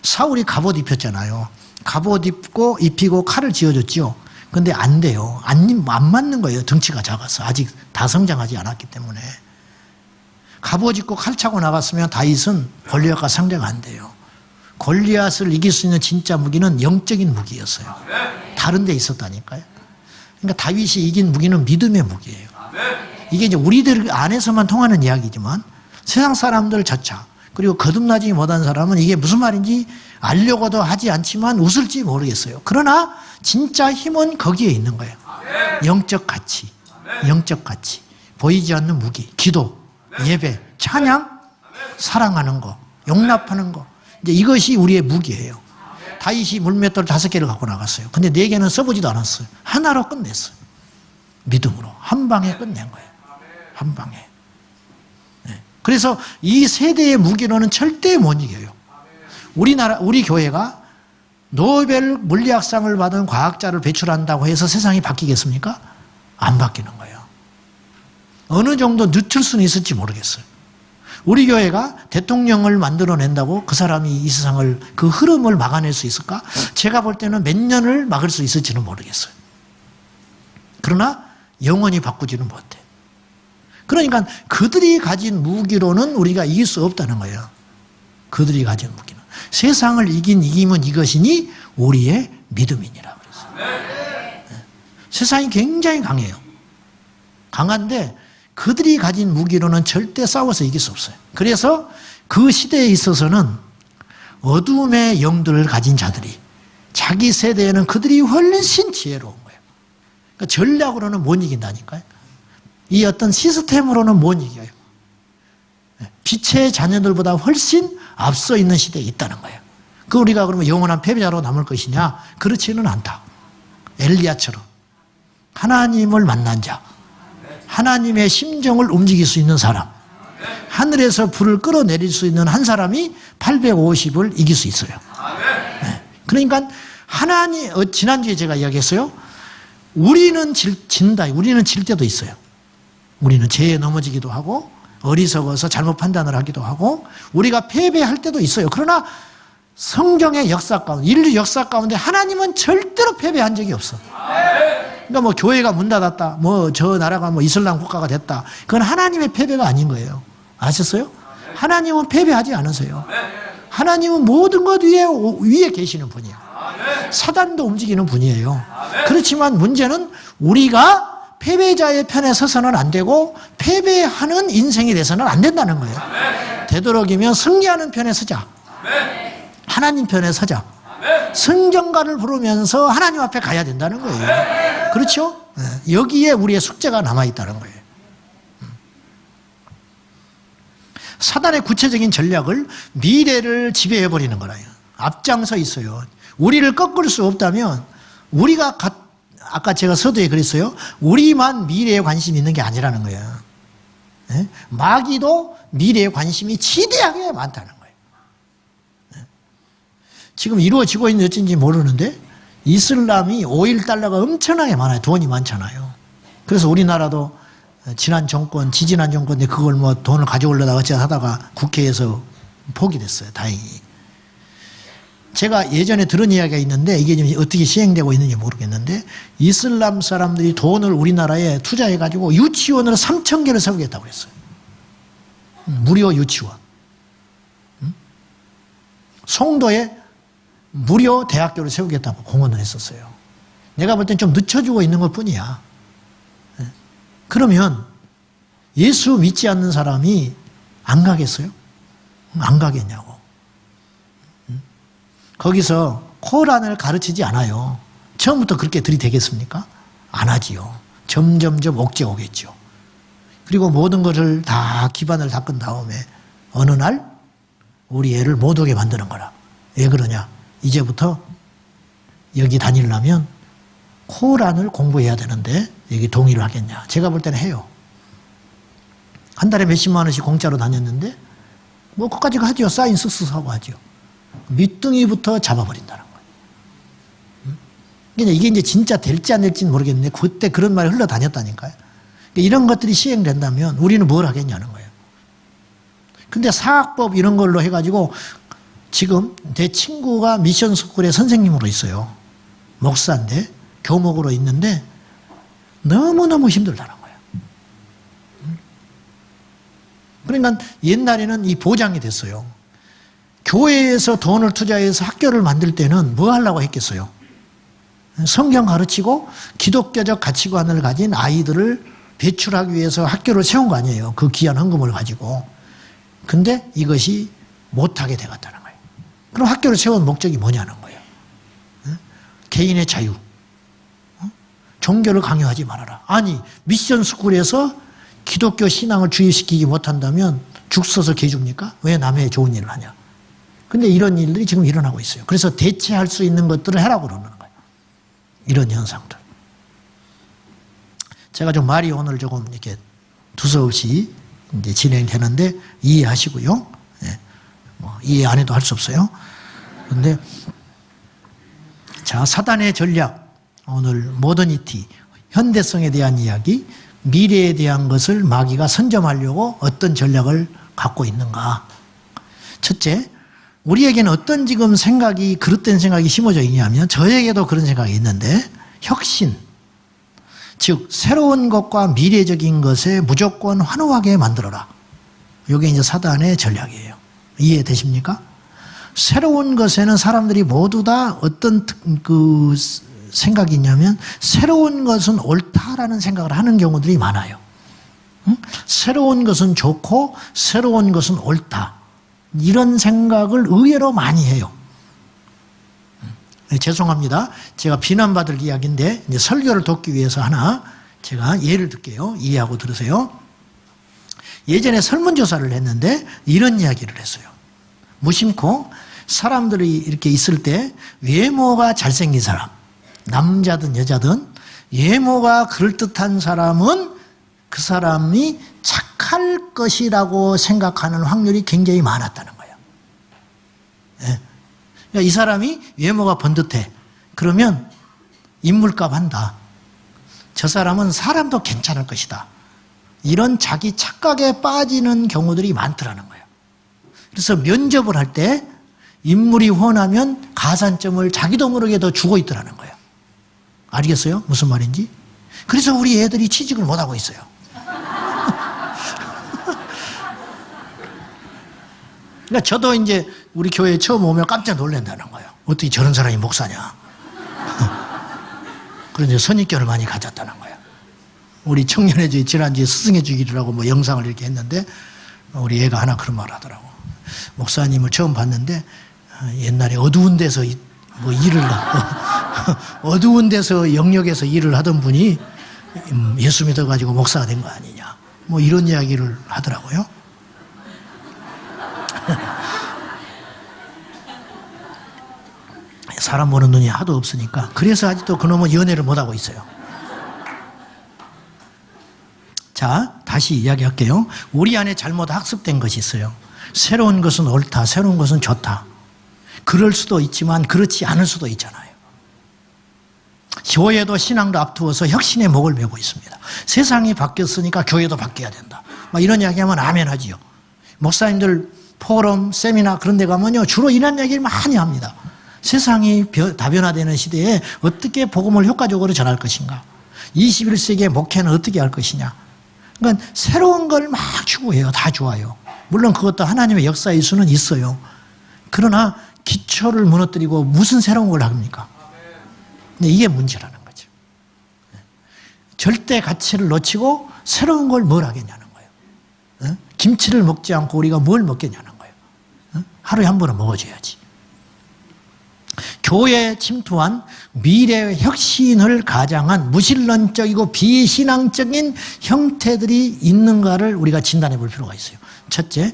[SPEAKER 1] 사울이 갑옷 입혔잖아요. 갑옷 입히고 칼을 쥐어줬죠. 근데 안 돼요. 안 맞는 거예요. 덩치가 작아서. 아직 다 성장하지 않았기 때문에. 갑옷 입고 칼 차고 나갔으면 다윗은 골리앗과 상대가 안 돼요. 골리앗을 이길 수 있는 진짜 무기는 영적인 무기였어요. 다른 데 있었다니까요. 그러니까 다윗이 이긴 무기는 믿음의 무기예요. 이게 이제 우리들 안에서만 통하는 이야기지만 세상 사람들조차, 그리고 거듭나지 못한 사람은 이게 무슨 말인지 알려고도 하지 않지만 웃을지 모르겠어요. 그러나 진짜 힘은 거기에 있는 거예요. 영적 가치, 영적 가치, 보이지 않는 무기, 기도, 예배, 찬양, 사랑하는 거, 용납하는 거. 이제 이것이 우리의 무기예요. 다윗이 물맷돌 5개를 갖고 나갔어요. 근데 4개는 써보지도 않았어요. 하나로 끝냈어요. 믿음으로. 한 방에 끝낸 거예요. 한 방에. 네. 그래서 이 세대의 무기로는 절대 못 이겨요. 우리 교회가 노벨 물리학상을 받은 과학자를 배출한다고 해서 세상이 바뀌겠습니까? 안 바뀌는 거예요. 어느 정도 늦출 수는 있을지 모르겠어요. 우리 교회가 대통령을 만들어낸다고 그 사람이 이 세상을, 그 흐름을 막아낼 수 있을까? 제가 볼 때는 몇 년을 막을 수 있을지는 모르겠어요. 그러나 영원히 바꾸지는 못해. 그러니까 그들이 가진 무기로는 우리가 이길 수 없다는 거예요. 그들이 가진 무기는. 세상을 이기면 이것이니 우리의 믿음이니라 그랬어요. 세상이 굉장히 강해요. 강한데 그들이 가진 무기로는 절대 싸워서 이길 수 없어요. 그래서 그 시대에 있어서는 어둠의 영들을 가진 자들이, 자기 세대에는 그들이 훨씬 지혜로운 거예요. 그러니까 전략으로는 못 이긴다니까요. 이 어떤 시스템으로는 못 이겨요. 빛의 자녀들보다 훨씬 앞서 있는 시대에 있다는 거예요. 그 우리가 그러면 영원한 패배자로 남을 것이냐? 그렇지는 않다. 엘리야처럼 하나님을 만난 자, 하나님의 심정을 움직일 수 있는 사람, 하늘에서 불을 끌어내릴 수 있는 한 사람이 850을 이길 수 있어요. 그러니까 하나님, 지난주에 제가 이야기했어요. 우리는 진다. 우리는 질 때도 있어요. 우리는 죄에 넘어지기도 하고 어리석어서 잘못 판단을 하기도 하고 우리가 패배할 때도 있어요. 그러나 성경의 역사 가운데, 인류 역사 가운데 하나님은 절대로 패배한 적이 없어. 그러니까 뭐 교회가 문 닫았다, 뭐 저 나라가 뭐 이슬람 국가가 됐다, 그건 하나님의 패배가 아닌 거예요. 아셨어요? 하나님은 패배하지 않으세요. 하나님은 모든 것 위에 계시는 분이에요. 사단도 움직이는 분이에요. 그렇지만 문제는 우리가 패배자의 편에 서서는 안 되고 패배하는 인생이 돼서는 안 된다는 거예요. 되도록이면 승리하는 편에 서자. 하나님 편에 서자. 성경가를 부르면서 하나님 앞에 가야 된다는 거예요. 그렇죠? 여기에 우리의 숙제가 남아있다는 거예요. 사단의 구체적인 전략을 미래를 지배해버리는 거라요. 앞장서 있어요. 우리를 꺾을 수 없다면 우리가 아까 제가 서두에 그랬어요. 우리만 미래에 관심이 있는 게 아니라는 거예요. 마귀도 미래에 관심이 지대하게 많다는 거예요. 지금 이루어지고 있는 어쩐지 모르는데 이슬람이 오일 달러가 엄청나게 많아요. 돈이 많잖아요. 그래서 우리나라도 지난 정권, 지지난 정권에 그걸 뭐 돈을 가져오려다가 어쩌다 하다가 국회에서 포기됐어요. 다행히. 제가 예전에 들은 이야기가 있는데 이게 지금 어떻게 시행되고 있는지 모르겠는데 이슬람 사람들이 돈을 우리나라에 투자해가지고 유치원을 3,000개를 세우겠다고 그랬어요. 무료 유치원. 송도에 무료 대학교를 세우겠다고 공언을 했었어요. 내가 볼 땐 좀 늦춰주고 있는 것 뿐이야. 그러면 예수 믿지 않는 사람이 안 가겠어요? 안 가겠냐고. 거기서 코란을 가르치지 않아요. 처음부터 그렇게 들이대겠습니까? 안 하지요. 점점점 옥죄 오겠죠. 그리고 모든 것을 다 기반을 닦은 다음에 어느 날 우리 애를 못 오게 만드는 거라. 왜 그러냐? 이제부터 여기 다니려면 코란을 공부해야 되는데 여기 동의를 하겠냐? 제가 볼 때는 해요. 한 달에 몇십만 원씩 공짜로 다녔는데 뭐 그까지 하죠. 사인 쓱쓱 하고 하죠. 밑둥이부터 잡아버린다는 거예요. 이게 이제 진짜 될지 안 될지는 모르겠는데 그때 그런 말이 흘러다녔다니까요. 이런 것들이 시행된다면 우리는 뭘 하겠냐는 거예요. 근데 사학법 이런 걸로 해가지고 지금 내 친구가 미션 스쿨의 선생님으로 있어요. 목사인데 교목으로 있는데 너무너무 힘들다는 거예요. 그러니까 옛날에는 이 보장이 됐어요. 교회에서 돈을 투자해서 학교를 만들 때는 뭐 하려고 했겠어요? 성경 가르치고 기독교적 가치관을 가진 아이들을 배출하기 위해서 학교를 세운 거 아니에요. 그 귀한 헌금을 가지고. 근데 이것이 못하게 되었다는 거예요. 그럼 학교를 세운 목적이 뭐냐는 거예요. 개인의 자유. 종교를 강요하지 말아라. 아니, 미션 스쿨에서 기독교 신앙을 주입시키지 못한다면 죽 서서 개 줍니까? 왜 남의 좋은 일을 하냐? 근데 이런 일들이 지금 일어나고 있어요. 그래서 대체할 수 있는 것들을 해라고 그러는 거예요. 이런 현상들. 제가 좀 말이 오늘 조금 이렇게 두서없이 이제 진행되는데 이해하시고요. 예. 뭐 이해 안 해도 할 수 없어요. 그런데 자, 사단의 전략. 오늘 모더니티, 현대성에 대한 이야기, 미래에 대한 것을 마귀가 선점하려고 어떤 전략을 갖고 있는가. 첫째, 우리에게는 어떤 지금 생각이, 그릇된 생각이 심어져 있냐면, 저에게도 그런 생각이 있는데, 혁신, 즉 새로운 것과 미래적인 것에 무조건 환호하게 만들어라. 이게 이제 사단의 전략이에요. 이해되십니까? 새로운 것에는 사람들이 모두 다 어떤 그 생각이 있냐면, 새로운 것은 옳다라는 생각을 하는 경우들이 많아요. 새로운 것은 좋고 새로운 것은 옳다, 이런 생각을 의외로 많이 해요. 죄송합니다. 제가 비난받을 이야기인데 이제 설교를 돕기 위해서 하나 제가 예를 들게요. 이해하고 들으세요. 예전에 설문조사를 했는데 이런 이야기를 했어요. 무심코 사람들이 이렇게 있을 때 외모가 잘생긴 사람, 남자든 여자든 외모가 그럴듯한 사람은 그 사람이 착할 것이라고 생각하는 확률이 굉장히 많았다는 거예요. 예. 이 사람이 외모가 번듯해. 그러면 인물값 한다. 저 사람은 사람도 괜찮을 것이다. 이런 자기 착각에 빠지는 경우들이 많더라는 거예요. 그래서 면접을 할 때 인물이 훤하면 가산점을 자기도 모르게 더 주고 있더라는 거예요. 알겠어요? 무슨 말인지? 그래서 우리 애들이 취직을 못하고 있어요. 그러니까 저도 이제 우리 교회에 처음 오면 깜짝 놀란다는 거예요. 어떻게 저런 사람이 목사냐. 그런 선입견을 많이 가졌다는 거예요. 우리 청년회주의 지난주에 스승해 주기라고 뭐 영상을 이렇게 했는데 우리 애가 하나 그런 말 하더라고. 목사님을 처음 봤는데 옛날에 어두운 데서 뭐 일을 어두운 데서 영역에서 일을 하던 분이 예수 믿어가지고 목사가 된 거 아니냐, 뭐 이런 이야기를 하더라고요. 사람 보는 눈이 하도 없으니까. 그래서 아직도 그놈은 연애를 못하고 있어요. 자, 다시 이야기할게요. 우리 안에 잘못 학습된 것이 있어요. 새로운 것은 옳다, 새로운 것은 좋다. 그럴 수도 있지만 그렇지 않을 수도 있잖아요. 교회도 신앙도 앞두어서 혁신의 목을 메고 있습니다. 세상이 바뀌었으니까 교회도 바뀌어야 된다, 막 이런 이야기하면 아멘 하지요. 목사님들 포럼, 세미나 그런 데 가면요 주로 이런 얘기를 많이 합니다. 세상이 다변화되는 시대에 어떻게 복음을 효과적으로 전할 것인가, 21세기의 목회는 어떻게 할 것이냐. 그러니까 새로운 걸 막 추구해요. 다 좋아요. 물론 그것도 하나님의 역사일 수는 있어요. 그러나 기초를 무너뜨리고 무슨 새로운 걸 합니까? 근데 이게 문제라는 거죠. 절대 가치를 놓치고 새로운 걸 뭘 하겠냐는 거예요. 김치를 먹지 않고 우리가 뭘 먹겠냐는 거예요. 하루에 한 번은 먹어줘야지. 교회에 침투한 미래 혁신을 가장한 무신론적이고 비신앙적인 형태들이 있는가를 우리가 진단해 볼 필요가 있어요. 첫째,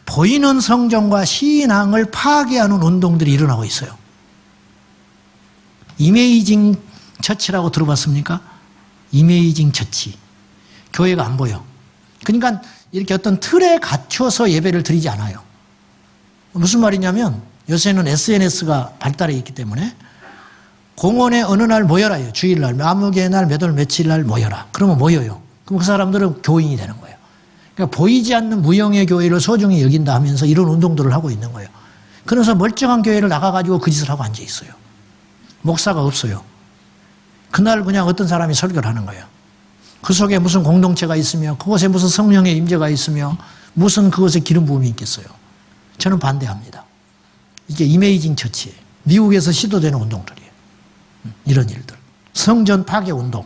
[SPEAKER 1] 보이는 성전과 신앙을 파괴하는 운동들이 일어나고 있어요. 이메이징 처치라고 들어봤습니까? 이메이징 처치. 교회가 안 보여. 그러니까 이렇게 어떤 틀에 갇혀서 예배를 드리지 않아요. 무슨 말이냐면 요새는 SNS가 발달해 있기 때문에 공원에 어느 날 모여라요. 주일날, 아무 개날, 몇 월 며칠 날 모여라. 그러면 모여요. 그럼 그 사람들은 교인이 되는 거예요. 그러니까 보이지 않는 무형의 교회를 소중히 여긴다 하면서 이런 운동들을 하고 있는 거예요. 그래서 멀쩡한 교회를 나가가지고 그 짓을 하고 앉아 있어요. 목사가 없어요. 그날 그냥 어떤 사람이 설교를 하는 거예요. 그 속에 무슨 공동체가 있으며 그곳에 무슨 성령의 임재가 있으며 무슨 그것에 기름 부음이 있겠어요. 저는 반대합니다. 이게 이메이징 처치예요. 미국에서 시도되는 운동들이에요. 이런 일들. 성전 파괴 운동.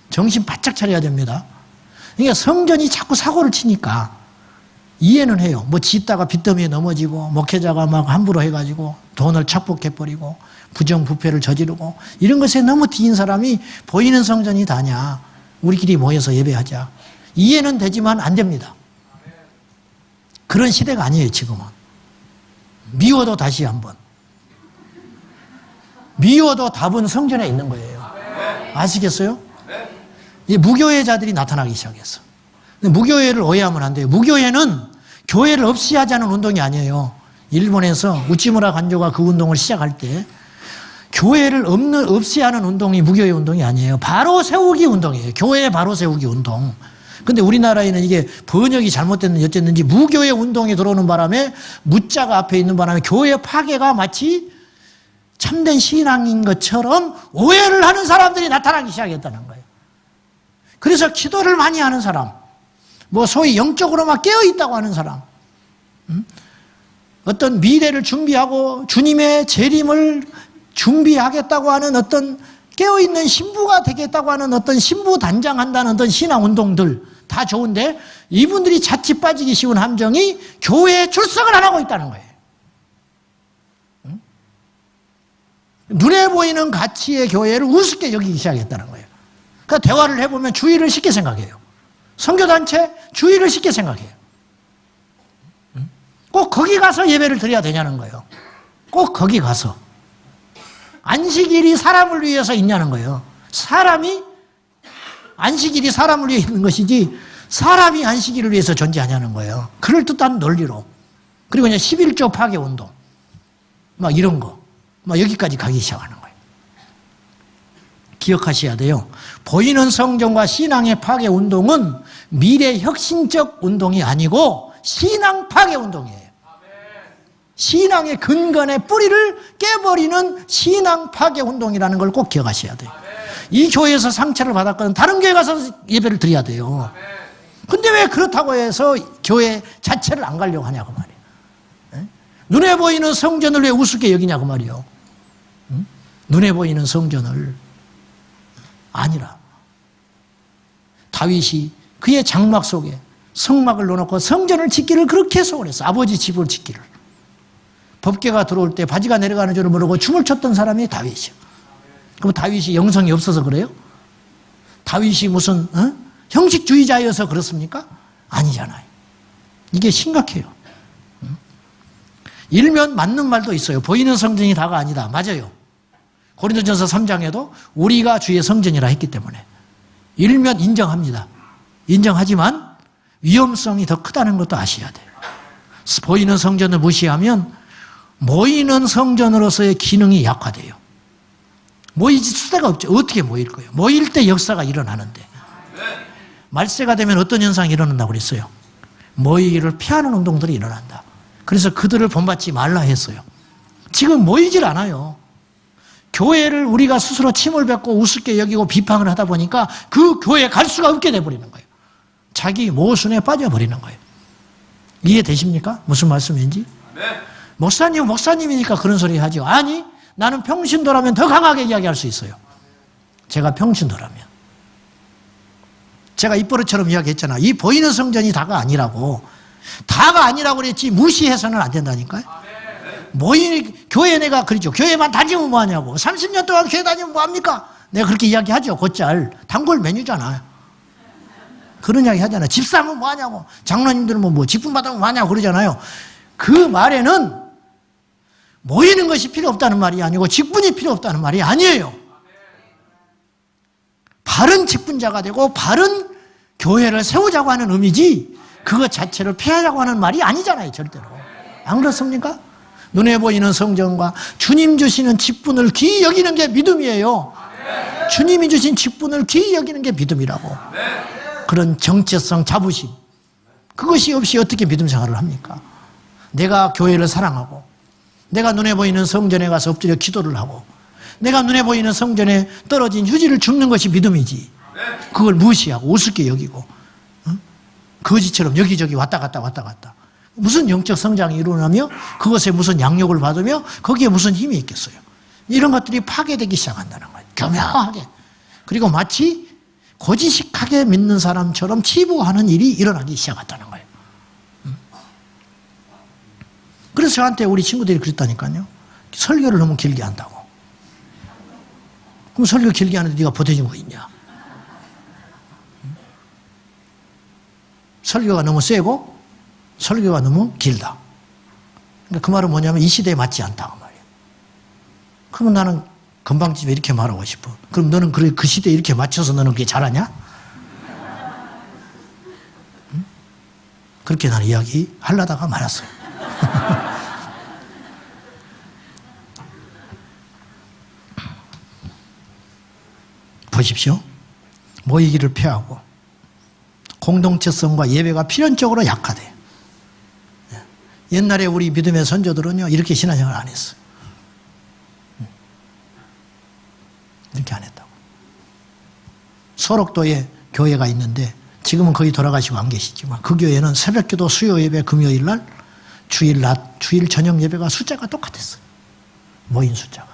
[SPEAKER 1] 정신 바짝 차려야 됩니다. 그러니까 성전이 자꾸 사고를 치니까 이해는 해요. 뭐 짓다가 빚더미에 넘어지고 목회자가 막 함부로 해가지고 돈을 착복해버리고 부정부패를 저지르고 이런 것에 너무 뒤인 사람이 보이는 성전이 다냐, 우리끼리 모여서 예배하자, 이해는 되지만 안 됩니다. 그런 시대가 아니에요. 지금은 미워도 다시 한번 미워도 답은 성전에 있는 거예요. 아시겠어요? 이 무교회자들이 나타나기 시작했어. 근데 무교회를 오해하면 안 돼요. 무교회는 교회를 없이 하자는 운동이 아니에요. 일본에서 우찌무라 간조가 그 운동을 시작할 때 교회를 없이 하는 운동이 무교회 운동이 아니에요. 바로 세우기 운동이에요. 교회 바로 세우기 운동. 근데 우리나라에는 이게 번역이 잘못됐는지 어쨌는지 무교회 운동이 들어오는 바람에 무자가 앞에 있는 바람에 교회 파괴가 마치 참된 신앙인 것처럼 오해를 하는 사람들이 나타나기 시작했다는 거예요. 그래서 기도를 많이 하는 사람, 뭐 소위 영적으로 막 깨어있다고 하는 사람, 어떤 미래를 준비하고 주님의 재림을 준비하겠다고 하는 어떤 깨어있는 신부가 되겠다고 하는 어떤 신부 단장한다는 어떤 신앙운동들 다 좋은데 이분들이 자칫 빠지기 쉬운 함정이 교회에 출석을 안 하고 있다는 거예요. 눈에 보이는 가치의 교회를 우습게 여기기 시작했다는 거예요. 그러니까 대화를 해보면 주의를 쉽게 생각해요. 선교단체 주의를 쉽게 생각해요. 꼭 거기 가서 예배를 드려야 되냐는 거예요. 꼭 거기 가서. 안식일이 사람을 위해서 있냐는 거예요. 안식일이 사람을 위해 있는 것이지 사람이 안식일을 위해서 존재하냐는 거예요. 그럴듯한 논리로. 그리고 이제 11조 파괴 운동. 막 이런 거. 막 여기까지 가기 시작하는 거예요. 기억하셔야 돼요. 보이는 성전과 신앙의 파괴 운동은 미래 혁신적 운동이 아니고 신앙 파괴 운동이에요. 신앙의 근간의 뿌리를 깨버리는 신앙 파괴 운동이라는 걸 꼭 기억하셔야 돼요. 이 교회에서 상처를 받았거든 다른 교회 가서 예배를 드려야 돼요. 근데 왜 그렇다고 해서 교회 자체를 안 가려고 하냐고 말이에요. 눈에 보이는 성전을 왜 우습게 여기냐고 말이에요. 눈에 보이는 성전을 아니라 다윗이 그의 장막 속에 성막을 놓고 성전을 짓기를 그렇게 소원했어. 아버지 집을 짓기를. 법궤가 들어올 때 바지가 내려가는 줄을 모르고 춤을 췄던 사람이 다윗이요. 그럼 다윗이 영성이 없어서 그래요? 다윗이 무슨 형식주의자여서 그렇습니까? 아니잖아요. 이게 심각해요. 일면 맞는 말도 있어요. 보이는 성전이 다가 아니다. 맞아요. 고린도전서 3장에도 우리가 주의 성전이라 했기 때문에 일면 인정합니다. 인정하지만 위험성이 더 크다는 것도 아셔야 돼요. 보이는 성전을 무시하면 모이는 성전으로서의 기능이 약화돼요. 모이지 수대가 없죠. 어떻게 모일 거예요? 모일 때 역사가 일어나는데 말세가 되면 어떤 현상이 일어난다고 그랬어요? 모이기를 피하는 운동들이 일어난다. 그래서 그들을 본받지 말라 했어요. 지금 모이질 않아요. 교회를 우리가 스스로 침을 뱉고 우습게 여기고 비판을 하다 보니까 그 교회에 갈 수가 없게 돼버리는 거예요. 자기 모순에 빠져버리는 거예요. 이해되십니까? 무슨 말씀인지? 목사님이니까 그런 소리 하죠. 아니, 나는 평신도라면 더 강하게 이야기할 수 있어요. 제가 평신도라면. 제가 입버릇처럼 이야기했잖아. 이 보이는 성전이 다가 아니라고. 다가 아니라고 그랬지 무시해서는 안 된다니까요. 교회 내가 그러죠. 교회만 다니면 뭐하냐고. 30년 동안 교회 다니면 뭐합니까? 내가 그렇게 이야기하죠. 곧잘. 단골 메뉴잖아요. 그런 이야기 하잖아요. 집사면 뭐하냐고. 장로님들은 뭐 직분 받으면 뭐하냐고 그러잖아요. 그 말에는 모이는 것이 필요 없다는 말이 아니고 직분이 필요 없다는 말이 아니에요. 바른 직분자가 되고 바른 교회를 세우자고 하는 의미지 그것 자체를 피하자고 하는 말이 아니잖아요. 절대로. 안 그렇습니까? 눈에 보이는 성전과 주님 주시는 직분을 귀히 여기는 게 믿음이에요. 주님이 주신 직분을 귀히 여기는 게 믿음이라고. 그런 정체성, 자부심. 그것이 없이 어떻게 믿음 생활을 합니까? 내가 교회를 사랑하고 내가 눈에 보이는 성전에 가서 엎드려 기도를 하고 내가 눈에 보이는 성전에 떨어진 휴지를 줍는 것이 믿음이지. 그걸 무시하고 우습게 여기고 거지처럼 여기저기 왔다 갔다 무슨 영적 성장이 일어나며 그것에 무슨 양육을 받으며 거기에 무슨 힘이 있겠어요. 이런 것들이 파괴되기 시작한다는 거예요. 교묘하게. 그리고 마치 고지식하게 믿는 사람처럼 치부하는 일이 일어나기 시작한다는 거예요. 그래서 저한테 우리 친구들이 그랬다니까요. 설교를 너무 길게 한다고. 그럼 설교 길게 하는데 네가 보태준 거 있냐? 설교가 너무 세고 설교가 너무 길다. 그러니까 그 말은 뭐냐면 이 시대에 맞지 않다고 말이에요. 그러면 나는 건방집에 이렇게 말하고 싶어. 그럼 너는 그 시대에 이렇게 맞춰서 너는 그게 잘하냐? 응? 그렇게 나는 이야기 하려다가 말았어요. 보십시오. 모이기를 피하고 공동체성과 예배가 필연적으로 약화돼요. 옛날에 우리 믿음의 선조들은요 이렇게 신앙생활 안 했어요. 이렇게 안 했다고. 소록도에 교회가 있는데 지금은 거의 돌아가시고 안 계시지만 그 교회는 새벽기도, 수요예배, 금요일날, 주일 낮, 주일 저녁 예배가 숫자가 똑같았어요. 모인 숫자가.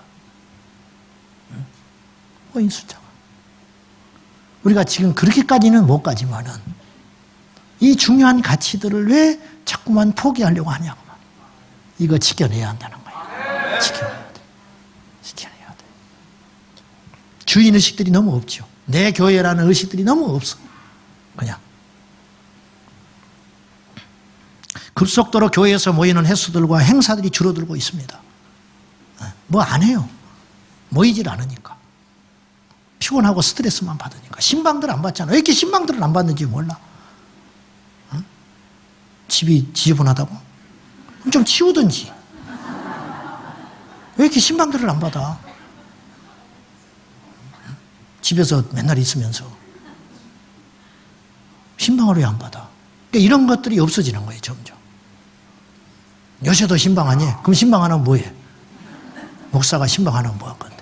[SPEAKER 1] 모인 숫자가. 우리가 지금 그렇게까지는 못 가지만은 이 중요한 가치들을 왜 자꾸만 포기하려고 하냐고. 이거 지켜내야 한다는 거예요. 지켜내야 돼. 지켜내야 돼. 주인의식들이 너무 없죠. 내 교회라는 의식들이 너무 없어. 그냥. 급속도로 교회에서 모이는 횟수들과 행사들이 줄어들고 있습니다. 뭐 안 해요. 모이질 않으니까. 피곤하고 스트레스만 받으니까. 신방들 안 받잖아. 왜 이렇게 신방들은 안 받는지 몰라. 응? 집이 지저분하다고? 그럼 좀 치우든지. 왜 이렇게 신방들을 안 받아? 집에서 맨날 있으면서. 신방을 왜 안 받아? 그러니까 이런 것들이 없어지는 거예요, 점점. 요새도 신방 아니? 그럼 신방 안 하면 뭐해? 목사가 신방 안 하면 뭐 할 건데?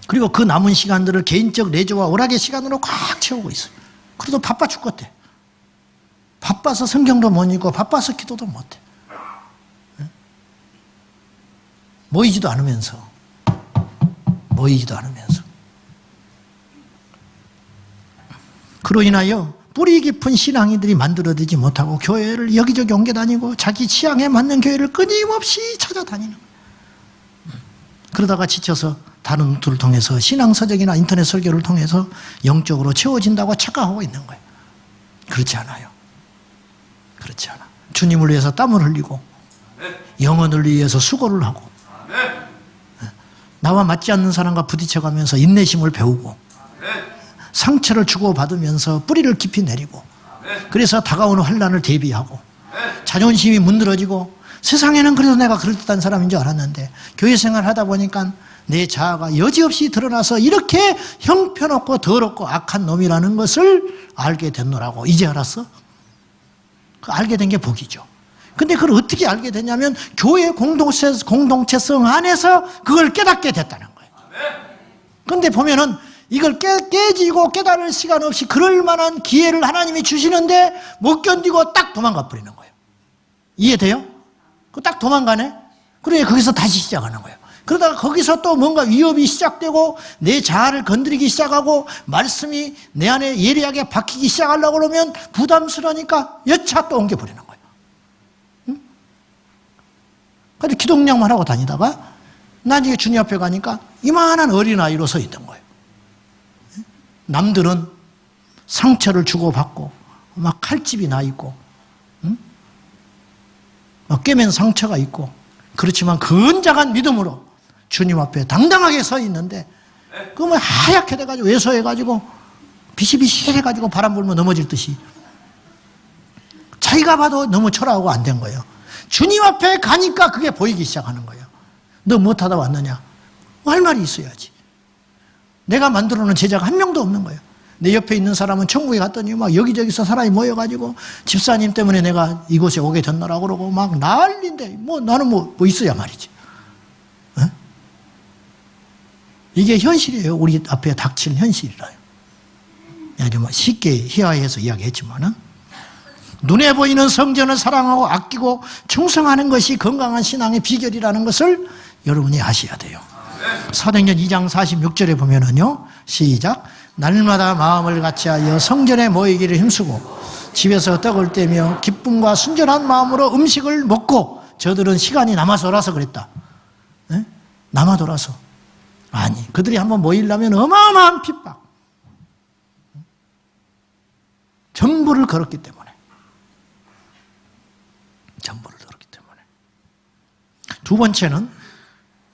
[SPEAKER 1] 그리고 그 남은 시간들을 개인적 내조와 오락의 시간으로 꽉 채우고 있어요. 그래도 바빠 죽겠대. 바빠서 성경도 못 읽고 바빠서 기도도 못해. 모이지도 않으면서. 그로 인하여 뿌리 깊은 신앙인들이 만들어지지 못하고 교회를 여기저기 옮겨 다니고 자기 취향에 맞는 교회를 끊임없이 찾아다니는 거예요. 그러다가 지쳐서 다른 루트를 통해서 신앙서적이나 인터넷 설교를 통해서 영적으로 채워진다고 착각하고 있는 거예요. 그렇지 않아요. 그렇지 않아. 주님을 위해서 땀을 흘리고 영혼을 위해서 수고를 하고 나와 맞지 않는 사람과 부딪혀가면서 인내심을 배우고 상처를 주고받으면서 뿌리를 깊이 내리고 그래서 다가오는 환난을 대비하고 자존심이 문드러지고 세상에는 그래도 내가 그럴듯한 사람인 줄 알았는데 교회 생활을 하다 보니까 내 자아가 여지없이 드러나서 이렇게 형편없고 더럽고 악한 놈이라는 것을 알게 됐노라고. 이제 알았어? 알게 된 게 복이죠. 근데 그걸 어떻게 알게 됐냐면 교회 공동체성 안에서 그걸 깨닫게 됐다는 거예요. 근데 보면은 이걸 깨지고 깨달을 시간 없이 그럴 만한 기회를 하나님이 주시는데 못 견디고 딱 도망가 버리는 거예요. 이해돼요? 딱 도망가네? 그러니 거기서 다시 시작하는 거예요. 그러다가 거기서 또 뭔가 위협이 시작되고 내 자아를 건드리기 시작하고 말씀이 내 안에 예리하게 박히기 시작하려고 그러면 부담스러우니까 여차 또 옮겨버리는 거예요. 응? 그래서 기독량만 하고 다니다가 나중에 주님 앞에 가니까 이만한 어린아이로 서 있던 거예요. 남들은 상처를 주고받고 막 칼집이 나 있고 응? 막 꿰맨 상처가 있고 그렇지만 근장한 믿음으로 주님 앞에 당당하게 서 있는데 그러면 하얗게 돼가지고 왜소해가지고 비실비실해가지고 바람 불면 넘어질 듯이 자기가 봐도 너무 초라하고 안 된 거예요. 주님 앞에 가니까 그게 보이기 시작하는 거예요. 너 못하다 왔느냐? 할 말이 있어야지. 내가 만들어놓은 제자가 한 명도 없는 거예요. 내 옆에 있는 사람은 천국에 갔더니 막 여기저기서 사람이 모여가지고 집사님 때문에 내가 이곳에 오게 됐노라고 그러고 막 난리인데 뭐 나는 뭐 있어야 말이지. 어? 이게 현실이에요. 우리 앞에 닥칠 현실이라요. 아주 뭐 쉽게 희화해서 이야기했지만은 눈에 보이는 성전을 사랑하고 아끼고 충성하는 것이 건강한 신앙의 비결이라는 것을 여러분이 아셔야 돼요. 사도행전 2장 46절에 보면은요, 시작. 날마다 마음을 같이하여 성전에 모이기를 힘쓰고 집에서 떡을 떼며 기쁨과 순전한 마음으로 음식을 먹고 저들은 시간이 남아서라서 그랬다. 네? 남아돌아서. 아니, 그들이 한번 모이려면 어마어마한 핍박. 전부를 걸었기 때문에. 전부를 걸었기 때문에. 두 번째는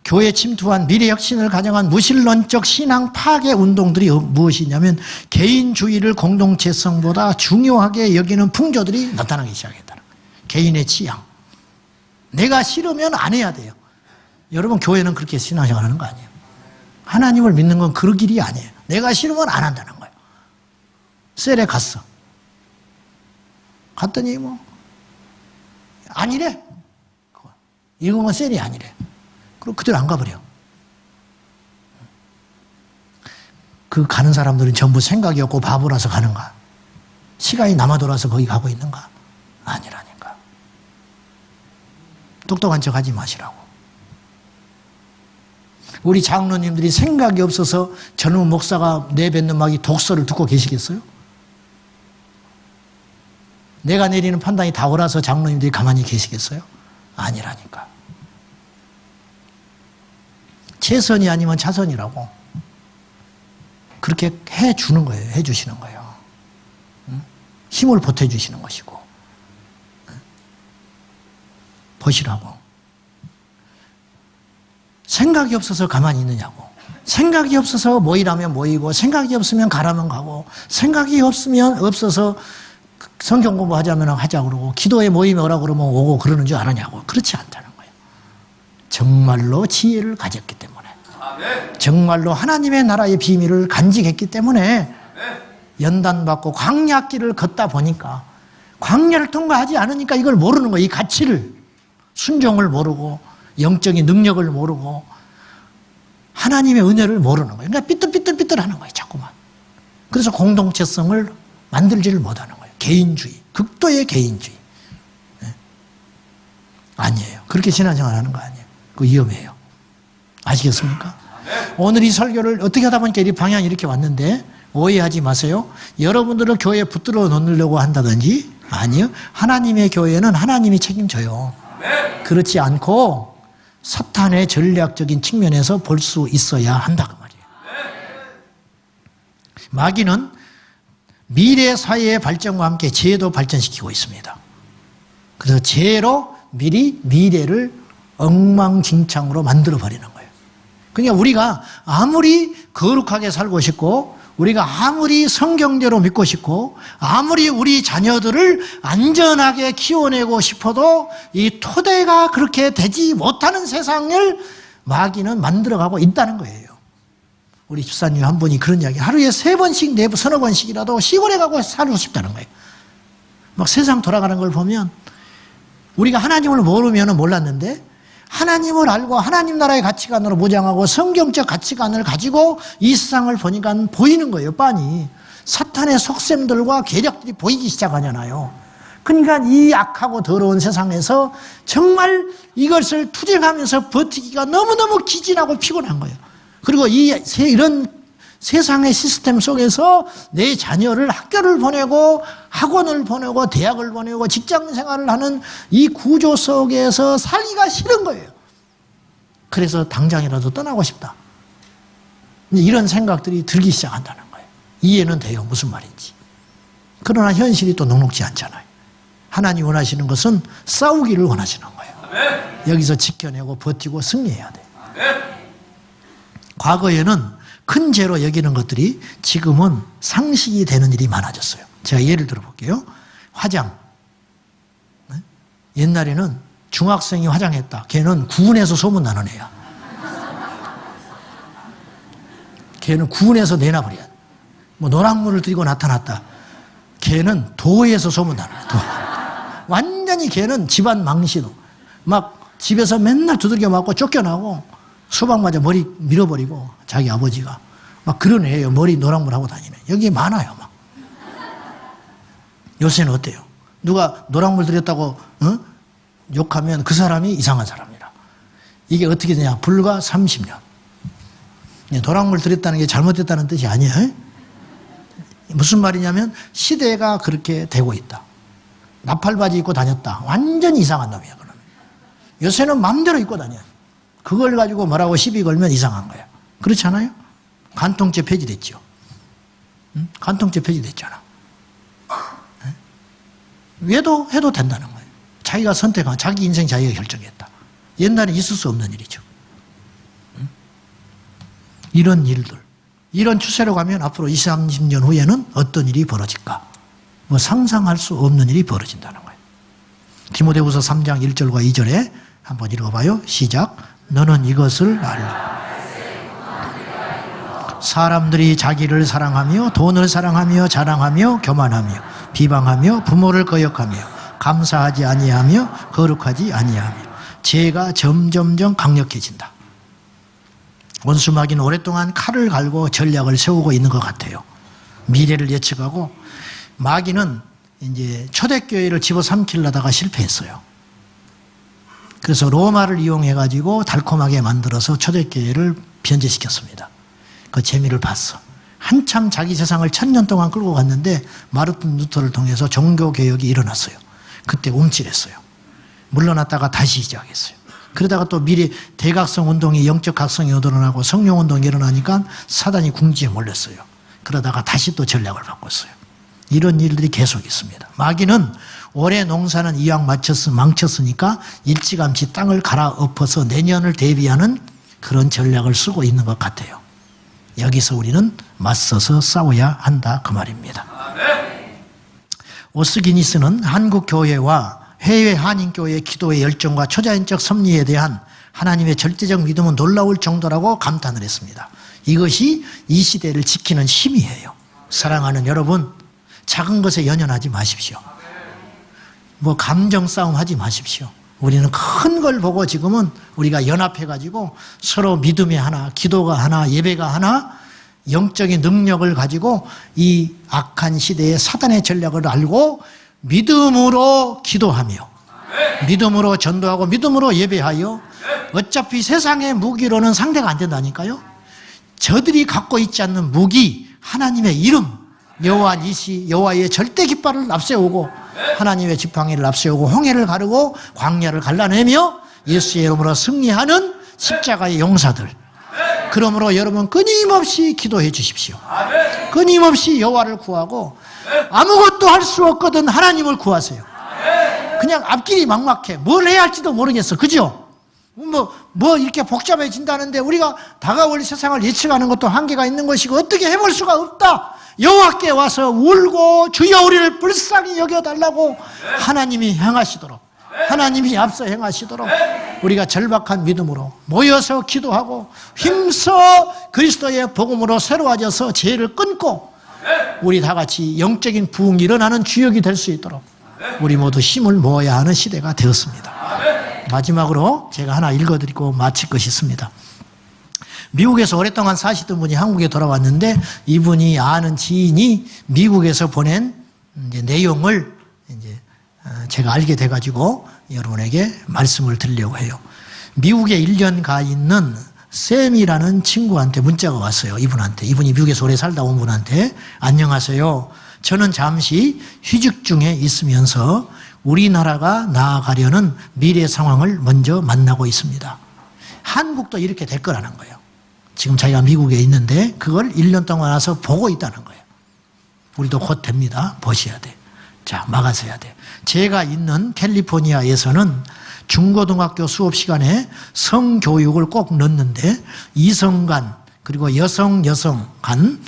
[SPEAKER 1] 교회 침투한 미래 혁신을 가정한 무신론적 신앙 파괴 운동들이 무엇이냐면 개인주의를 공동체성보다 중요하게 여기는 풍조들이 나타나기 시작했다는 거예요. 개인의 취향. 내가 싫으면 안 해야 돼요. 여러분 교회는 그렇게 신앙생활하는 거 아니에요. 하나님을 믿는 건 그 길이 아니에요. 내가 싫으면 안 한다는 거예요. 셀에 갔어. 갔더니 뭐 아니래. 이건 셀이 아니래. 그럼 그대로 안 가버려. 그 가는 사람들은 전부 생각이 없고 바보라서 가는가? 시간이 남아 돌아서 거기 가고 있는가? 아니라니까. 똑똑한 척 하지 마시라고. 우리 장로님들이 생각이 없어서 젊은 목사가 내뱉는 막 이 독서를 듣고 계시겠어요? 내가 내리는 판단이 다 옳아서 장로님들이 가만히 계시겠어요? 아니라니까. 최선이 아니면 차선이라고. 그렇게 해주는 거예요. 해주시는 거예요. 힘을 보태주시는 것이고. 보시라고. 생각이 없어서 가만히 있느냐고. 생각이 없어서 모이라면 모이고, 생각이 없으면 가라면 가고, 생각이 없어서 성경 공부하자면 하자고 그러고, 기도에 모임에 오라고 그러면 오고 그러는 줄 아느냐고. 그렇지 않다는 거예요. 정말로 지혜를 가졌기 때문에. 정말로 하나님의 나라의 비밀을 간직했기 때문에 연단받고 광야길을 걷다 보니까, 광야를 통과하지 않으니까 이걸 모르는 거예요. 이 가치를. 순종을 모르고 영적인 능력을 모르고 하나님의 은혜를 모르는 거예요. 그러니까 삐뚤삐뚤삐뚤하는 거예요. 자꾸만. 그래서 공동체성을 만들지를 못하는 거예요. 개인주의. 극도의 개인주의. 네. 아니에요. 그렇게 신앙생활하는 거 아니에요. 그거 위험해요. 아시겠습니까? 오늘 이 설교를 어떻게 하다 보니까 이 방향이 이렇게 왔는데 오해하지 마세요. 여러분들을 교회에 붙들어 놓으려고 한다든지 아니요. 하나님의 교회는 하나님이 책임져요. 그렇지 않고 사탄의 전략적인 측면에서 볼 수 있어야 한다 그 말이에요. 마귀는 미래 사회의 발전과 함께 죄도 발전시키고 있습니다. 그래서 죄로 미리 미래를 엉망진창으로 만들어 버리는 거예요. 그러니까 우리가 아무리 거룩하게 살고 싶고, 우리가 아무리 성경대로 믿고 싶고, 아무리 우리 자녀들을 안전하게 키워내고 싶어도 이 토대가 그렇게 되지 못하는 세상을 마귀는 만들어가고 있다는 거예요. 우리 집사님 한 분이 그런 이야기, 하루에 3번씩, 4번, 서너 번씩이라도 시골에 가고 살고 싶다는 거예요. 막 세상 돌아가는 걸 보면 우리가 하나님을 모르면 몰랐는데, 하나님을 알고 하나님 나라의 가치관으로 무장하고 성경적 가치관을 가지고 이 세상을 보니까 보이는 거예요. 빤히. 사탄의 속셈들과 계략들이 보이기 시작하잖아요. 그러니까 이 악하고 더러운 세상에서 정말 이것을 투쟁하면서 버티기가 너무너무 기진하고 피곤한 거예요. 그리고 이런 세상의 시스템 속에서 내 자녀를 학교를 보내고 학원을 보내고 대학을 보내고 직장 생활을 하는 이 구조 속에서 살기가 싫은 거예요. 그래서 당장이라도 떠나고 싶다. 이런 생각들이 들기 시작한다는 거예요. 이해는 돼요. 무슨 말인지. 그러나 현실이 또 녹록지 않잖아요. 하나님 원하시는 것은 싸우기를 원하시는 거예요. 여기서 지켜내고 버티고 승리해야 돼요. 과거에는 큰 죄로 여기는 것들이 지금은 상식이 되는 일이 많아졌어요. 제가 예를 들어볼게요. 화장. 옛날에는 중학생이 화장했다. 걔는 구분해서 소문나는 애야. 걔는 구분해서 내놔버려야 돼. 뭐 노란물을 들고 나타났다. 걔는 도에서 소문나는 애야. 완전히 걔는 집안 망신으로. 막 집에서 맨날 두들겨 맞고 쫓겨나고 수박 맞아 머리 밀어버리고, 자기 아버지가 막 그런 애예요. 머리 노란물 하고 다니네. 여기 많아요. 막. 요새는 어때요? 누가 노란물 들였다고 욕하면 그 사람이 이상한 사람이라. 이게 어떻게 되냐? 불과 30년. 노란물 들였다는 게 잘못됐다는 뜻이 아니에요. 무슨 말이냐면 시대가 그렇게 되고 있다. 나팔바지 입고 다녔다. 완전히 이상한 놈이야. 그러면. 요새는 마음대로 입고 다녀요. 그걸 가지고 뭐라고 시비 걸면 이상한 거야. 그렇지 않아요? 간통죄 폐지됐죠. 응? 간통죄 폐지됐잖아. 왜도 해도 된다는 거예요. 자기가 선택한, 자기 인생 자기가 결정했다. 옛날에 있을 수 없는 일이죠. 응? 이런 일들, 이런 추세로 가면 앞으로 20, 30년 후에는 어떤 일이 벌어질까? 뭐 상상할 수 없는 일이 벌어진다는 거예요. 디모데후서 3장 1절과 2절에 한번 읽어봐요. 시작. 너는 이것을 알라. 사람들이 자기를 사랑하며 돈을 사랑하며 자랑하며 교만하며 비방하며 부모를 거역하며 감사하지 아니하며 거룩하지 아니하며 죄가 점점점 강력해진다. 원수 마귀는 오랫동안 칼을 갈고 전략을 세우고 있는 것 같아요. 미래를 예측하고 마귀는 이제 초대교회를 집어삼키려다가 실패했어요. 그래서 로마를 이용해가지고 달콤하게 만들어서 초대교회를 변제시켰습니다. 그 재미를 봤어. 한참 자기 세상을 1000년 동안 끌고 갔는데 마르틴 루터를 통해서 종교개혁이 일어났어요. 그때 움찔했어요. 물러났다가 다시 시작했어요. 그러다가 또 미래 대각성 운동이 영적 각성이 일어나고 성령 운동이 일어나니까 사단이 궁지에 몰렸어요. 그러다가 다시 또 전략을 바꿨어요. 이런 일들이 계속 있습니다. 마귀는 올해 농사는 이왕 망쳤으니까 일찌감치 땅을 갈아엎어서 내년을 대비하는 그런 전략을 쓰고 있는 것 같아요. 여기서 우리는 맞서서 싸워야 한다 그 말입니다. 오스기니스는 한국 교회와 해외 한인교회의 기도의 열정과 초자연적 섭리에 대한 하나님의 절대적 믿음은 놀라울 정도라고 감탄을 했습니다. 이것이 이 시대를 지키는 힘이에요. 사랑하는 여러분, 작은 것에 연연하지 마십시오. 뭐 감정 싸움 하지 마십시오. 우리는 큰 걸 보고 지금은 우리가 연합해가지고 서로 믿음이 하나, 기도가 하나, 예배가 하나, 영적인 능력을 가지고 이 악한 시대의 사단의 전략을 알고 믿음으로 기도하며 믿음으로 전도하고 믿음으로 예배하여 어차피 세상의 무기로는 상대가 안 된다니까요. 저들이 갖고 있지 않는 무기, 하나님의 이름, 여호와 니시, 여호와의 절대 깃발을 앞세우고 하나님의 지팡이를 앞세우고 홍해를 가르고 광야를 갈라내며 예수의 이름으로 승리하는 십자가의 용사들. 그러므로 여러분 끊임없이 기도해 주십시오. 끊임없이 여호와를 구하고 아무것도 할 수 없거든 하나님을 구하세요. 그냥 앞길이 막막해. 뭘 해야 할지도 모르겠어. 그죠? 뭐 이렇게 복잡해진다는데 우리가 다가올 세상을 예측하는 것도 한계가 있는 것이고 어떻게 해볼 수가 없다. 여호와께 와서 울고 주여 우리를 불쌍히 여겨달라고 하나님이 행하시도록, 하나님이 앞서 행하시도록 우리가 절박한 믿음으로 모여서 기도하고 힘써 그리스도의 복음으로 새로워져서 죄를 끊고 우리 다 같이 영적인 부흥이 일어나는 주역이 될 수 있도록 우리 모두 힘을 모아야 하는 시대가 되었습니다. 마지막으로 제가 하나 읽어드리고 마칠 것이 있습니다. 미국에서 오랫동안 사시던 분이 한국에 돌아왔는데 이분이 아는 지인이 미국에서 보낸 이제 내용을 이제 제가 알게 돼가지고 여러분에게 말씀을 드리려고 해요. 미국에 1년 가 있는 샘이라는 친구한테 문자가 왔어요. 이분이 미국에서 오래 살다 온 분한테 안녕하세요. 저는 잠시 휴직 중에 있으면서 우리나라가 나아가려는 미래 상황을 먼저 만나고 있습니다. 한국도 이렇게 될 거라는 거예요. 지금 자기가 미국에 있는데 그걸 1년 동안 와서 보고 있다는 거예요. 우리도 곧 됩니다. 보셔야 돼. 자, 막아서야 돼. 제가 있는 캘리포니아에서는 중고등학교 수업 시간에 성교육을 꼭 넣는데 이성 간 그리고 여성 간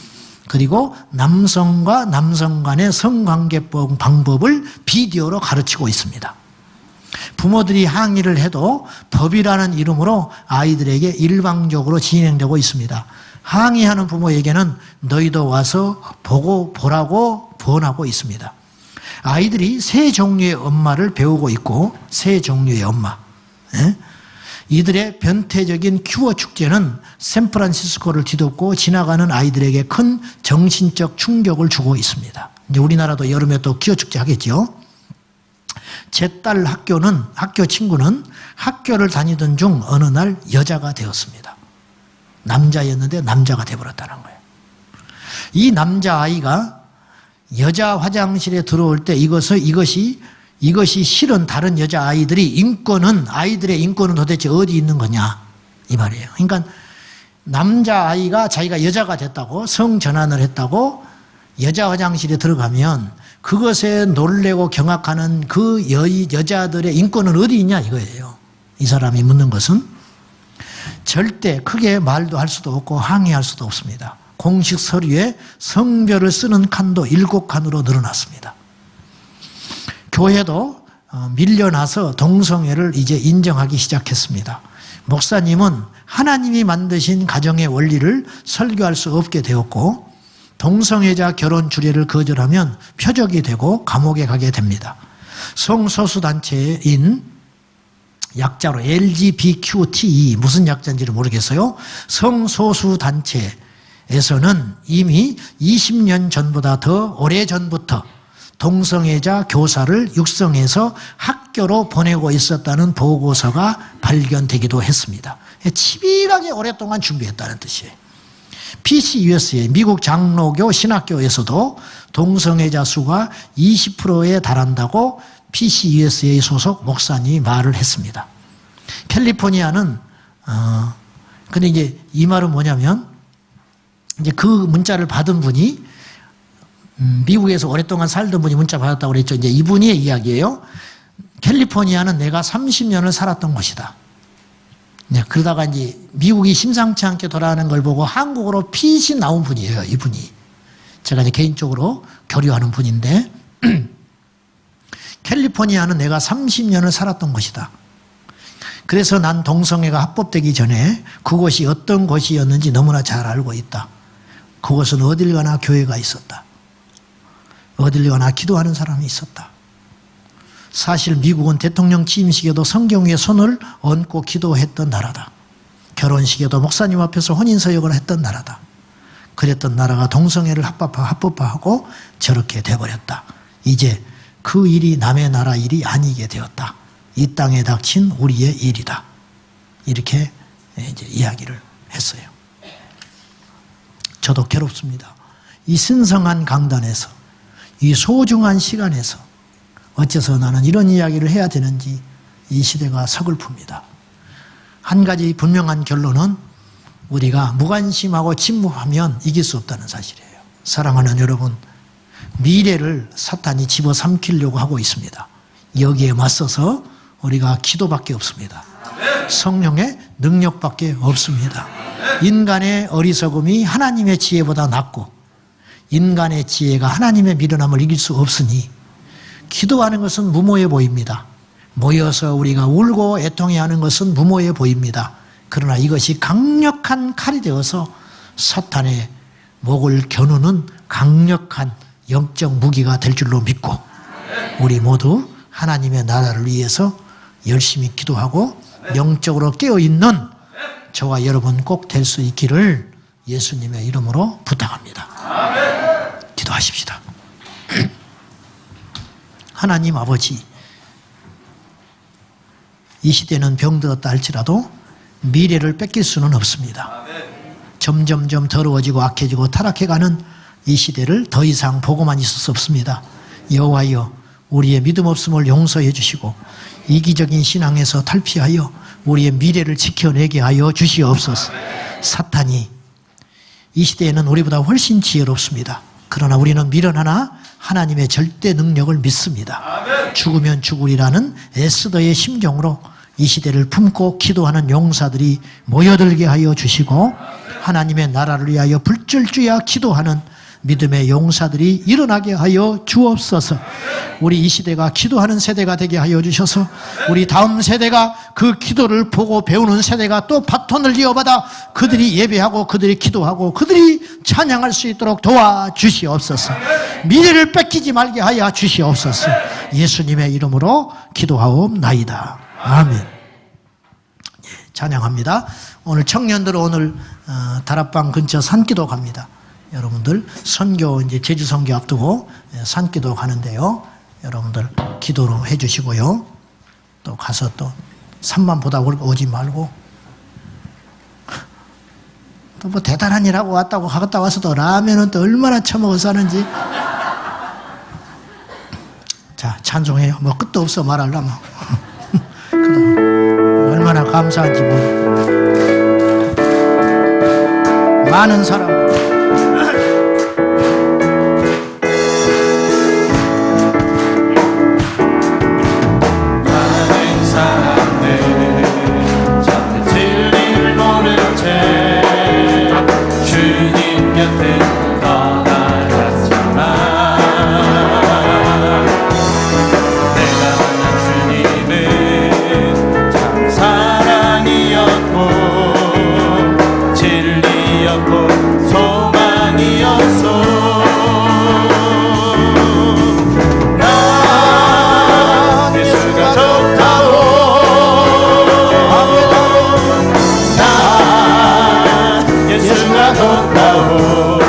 [SPEAKER 1] 그리고 남성과 남성 간의 성관계법 방법을 비디오로 가르치고 있습니다. 부모들이 항의를 해도 법이라는 이름으로 아이들에게 일방적으로 진행되고 있습니다. 항의하는 부모에게는 너희도 와서 보라고 권하고 있습니다. 아이들이 세 종류의 엄마를 배우고 있고 세 종류의 엄마. 이들의 변태적인 큐어 축제는 샌프란시스코를 뒤덮고 지나가는 아이들에게 큰 정신적 충격을 주고 있습니다. 이제 우리나라도 여름에 또 큐어 축제 하겠죠. 제 딸 학교 친구는 학교를 다니던 중 어느 날 여자가 되었습니다. 남자였는데 남자가 되어버렸다는 거예요. 이 남자아이가 여자 화장실에 들어올 때 이것이 실은 다른 아이들의 인권은 도대체 어디 있는 거냐 이 말이에요. 그러니까 남자아이가 자기가 여자가 됐다고 성전환을 했다고 여자 화장실에 들어가면 그것에 놀래고 경악하는 그 여자들의 인권은 어디 있냐 이거예요. 이 사람이 묻는 것은 절대 크게 말도 할 수도 없고 항의할 수도 없습니다. 공식 서류에 성별을 쓰는 칸도 7칸으로 늘어났습니다. 교회도 밀려나서 동성애를 이제 인정하기 시작했습니다. 목사님은 하나님이 만드신 가정의 원리를 설교할 수 없게 되었고 동성애자 결혼 주례를 거절하면 표적이 되고 감옥에 가게 됩니다. 성소수단체인 약자로 LGBTQTE 무슨 약자인지를 모르겠어요. 성소수단체에서는 이미 20년 전보다 더 오래전부터 동성애자 교사를 육성해서 학교로 보내고 있었다는 보고서가 발견되기도 했습니다. 치밀하게 오랫동안 준비했다는 뜻이에요. PCUSA 미국 장로교 신학교에서도 동성애자 수가 20%에 달한다고 PCUSA 소속 목사님이 말을 했습니다. 캘리포니아는 근데 이제 이 말은 뭐냐면 이제 그 문자를 받은 분이 미국에서 오랫동안 살던 분이 문자 받았다고 그랬죠. 이제 이분의 이야기예요. 캘리포니아는 내가 30년을 살았던 곳이다. 네, 그러다가 이제 미국이 심상치 않게 돌아가는 걸 보고 한국으로 핏이 나온 분이에요, 이분이. 제가 이제 개인적으로 교류하는 분인데, 캘리포니아는 내가 30년을 살았던 곳이다. 그래서 난 동성애가 합법되기 전에 그곳이 어떤 곳이었는지 너무나 잘 알고 있다. 그곳은 어딜 가나 교회가 있었다. 어딜 가나 기도하는 사람이 있었다. 사실 미국은 대통령 취임식에도 성경 위에 손을 얹고 기도했던 나라다. 결혼식에도 목사님 앞에서 혼인서약을 했던 나라다. 그랬던 나라가 동성애를 합법화하고 저렇게 돼버렸다. 이제 그 일이 남의 나라 일이 아니게 되었다. 이 땅에 닥친 우리의 일이다. 이렇게 이제 이야기를 했어요. 저도 괴롭습니다. 이 신성한 강단에서, 이 소중한 시간에서 어째서 나는 이런 이야기를 해야 되는지 이 시대가 서글픕니다. 한 가지 분명한 결론은 우리가 무관심하고 침묵하면 이길 수 없다는 사실이에요. 사랑하는 여러분, 미래를 사탄이 집어삼키려고 하고 있습니다. 여기에 맞서서 우리가 기도밖에 없습니다. 성령의 능력밖에 없습니다. 인간의 어리석음이 하나님의 지혜보다 낫고 인간의 지혜가 하나님의 미련함을 이길 수 없으니 기도하는 것은 무모해 보입니다. 모여서 우리가 울고 애통해하는 것은 무모해 보입니다. 그러나 이것이 강력한 칼이 되어서 사탄의 목을 겨누는 강력한 영적 무기가 될 줄로 믿고 우리 모두 하나님의 나라를 위해서 열심히 기도하고 영적으로 깨어있는 저와 여러분 꼭 될 수 있기를 예수님의 이름으로 부탁합니다. 기도하십시다. 하나님 아버지, 이 시대는 병들었다 할지라도 미래를 뺏길 수는 없습니다. 점점점 더러워지고 악해지고 타락해가는 이 시대를 더 이상 보고만 있을 수 없습니다. 여호와여, 우리의 믿음 없음을 용서해 주시고 이기적인 신앙에서 탈피하여 우리의 미래를 지켜내게 하여 주시옵소서. 사탄이 이 시대에는 우리보다 훨씬 지혜롭습니다. 그러나 우리는 미련하나 하나님의 절대 능력을 믿습니다. 죽으면 죽으리라는 에스더의 심정으로 이 시대를 품고 기도하는 용사들이 모여들게 하여 주시고 하나님의 나라를 위하여 불철주야 기도하는 믿음의 용사들이 일어나게 하여 주옵소서. 우리 이 시대가 기도하는 세대가 되게 하여 주셔서 우리 다음 세대가 그 기도를 보고 배우는 세대가 또 바톤을 이어받아 그들이 예배하고 그들이 기도하고 그들이 찬양할 수 있도록 도와주시옵소서. 미래를 뺏기지 말게 하여 주시옵소서. 예수님의 이름으로 기도하옵나이다. 아멘. 찬양합니다. 오늘 청년들 오늘 다락방 근처 산기도 갑니다. 여러분들 선교 이제 제주 선교 앞두고 산기도 가는데요. 여러분들 기도로 해주시고요. 또 가서 또 산만 보다 오지 말고 또 뭐 대단한 일 하고 왔다고 갔다 와서도 라면은 또 얼마나 처먹어 사는지. 자, 찬송해요. 뭐 끝도 없어 말하려면. 얼마나 감사한지 뭐. 많은 사람.
[SPEAKER 2] 내가 만난 주님은 참 사랑이었 좋다오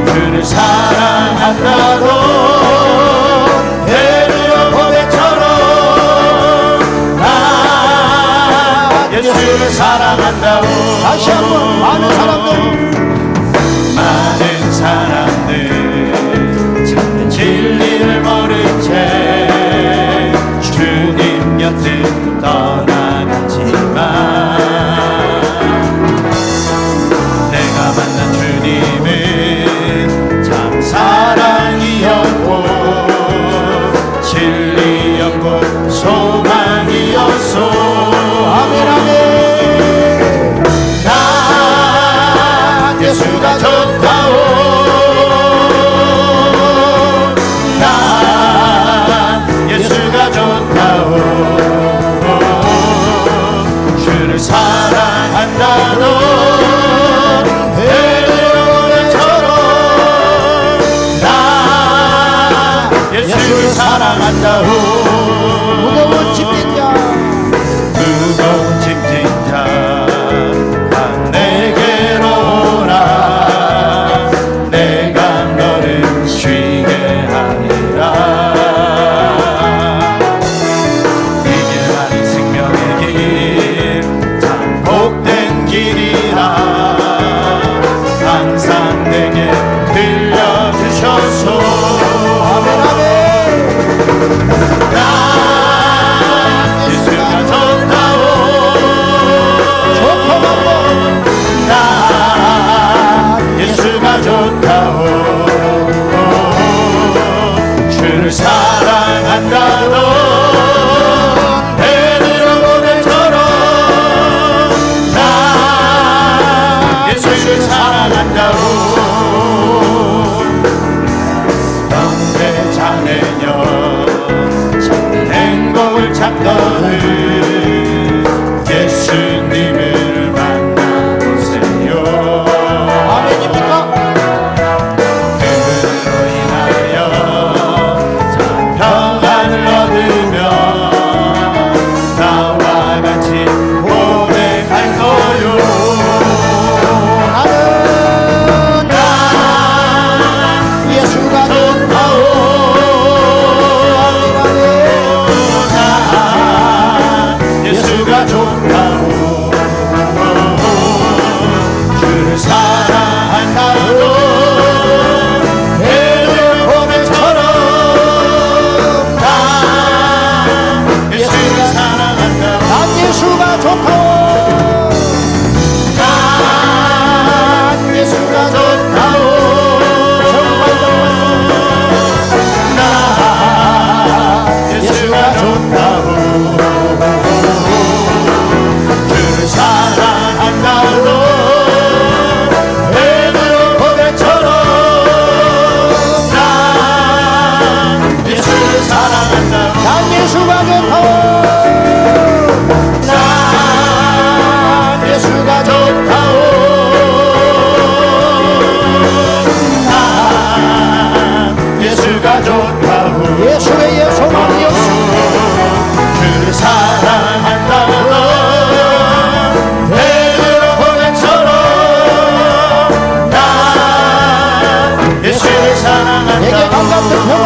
[SPEAKER 2] 주를 사랑한다고 베드로 고백처럼 나 예수를 사랑한다고
[SPEAKER 1] 다시 한번 많은
[SPEAKER 2] 사람들 참된 진리를 모른 채 주님 곁을 떠나갔지만 내가 만난 주님은 참 사랑이었고 진리였고 소망이었소 아멘 아멘 난 예수가 좋다오 난 예수가 좋다오 주를 사랑한다고 베드로처럼 나 예수를 사랑한다고
[SPEAKER 1] 무거운 짐진
[SPEAKER 2] 자 내게로 오라 내가 너를 쉬게 하리라 이 길 아닌 생명의 길 참 복된 길이라 항상 내게 들려주셔서 아멘 아멘 나 예수가 좋다오 나 예수가 좋다오 주를 사랑한다고 베드로 고백처럼 나 예수를 사랑한다고 영대 장애녀 참된 행복을 찾거든 예수님을 만나보세요 아멘입니까? 그분으로 인하여 참 평안을 얻으며 나와 같이 고백할 거요 나는 예수가 좋다오 난 예수가 좋다오 주를 사랑한다고 베드로 고백처럼 난 예수를 사랑한다고
[SPEAKER 1] 난 예수가 좋다오
[SPEAKER 2] 난 예수가 좋다오 난 예수가 좋다오 주를 사랑한다고 베드로 고백처럼 난 예수를 사랑한다고
[SPEAKER 1] 난 예수가 좋다오
[SPEAKER 2] 난 예수가 좋다오 난 예수가 좋다오
[SPEAKER 1] 예수의 소망이 없습니다
[SPEAKER 2] 주를 사랑한다고 베드로 고백처럼 난 예수를 사랑한다고
[SPEAKER 1] 내게 강 같은 평화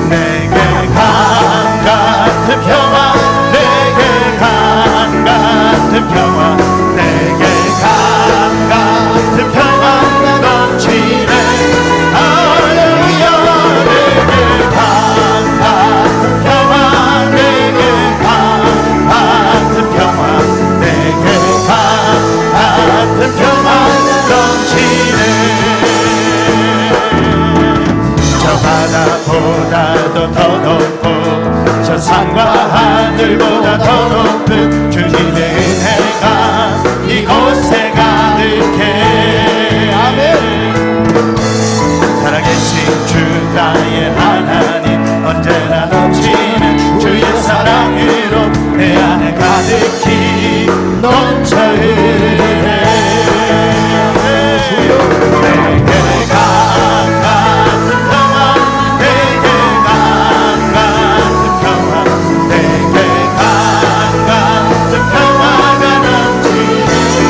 [SPEAKER 2] 내게 강 같은 평화 내게 강 같은 평화 내게 강 같은 평화 넘치네 할렐루야 내게 강 같은 평화 내게 강 같은 평화 내게 강 같은 평화 넘치네 저 바다보다도 더 높고 저 산과 하늘보다 더 높은 주님의 은혜가 이곳에 가득해 아멘 살아계신 주 나의 하나님 언제나 넘치는 주의 사랑으로 내 안에 가득히 넘쳐 흐르네 내게 강 같은 평화 내게 강 같은 평화 내게 강 같은 평화가 넘치네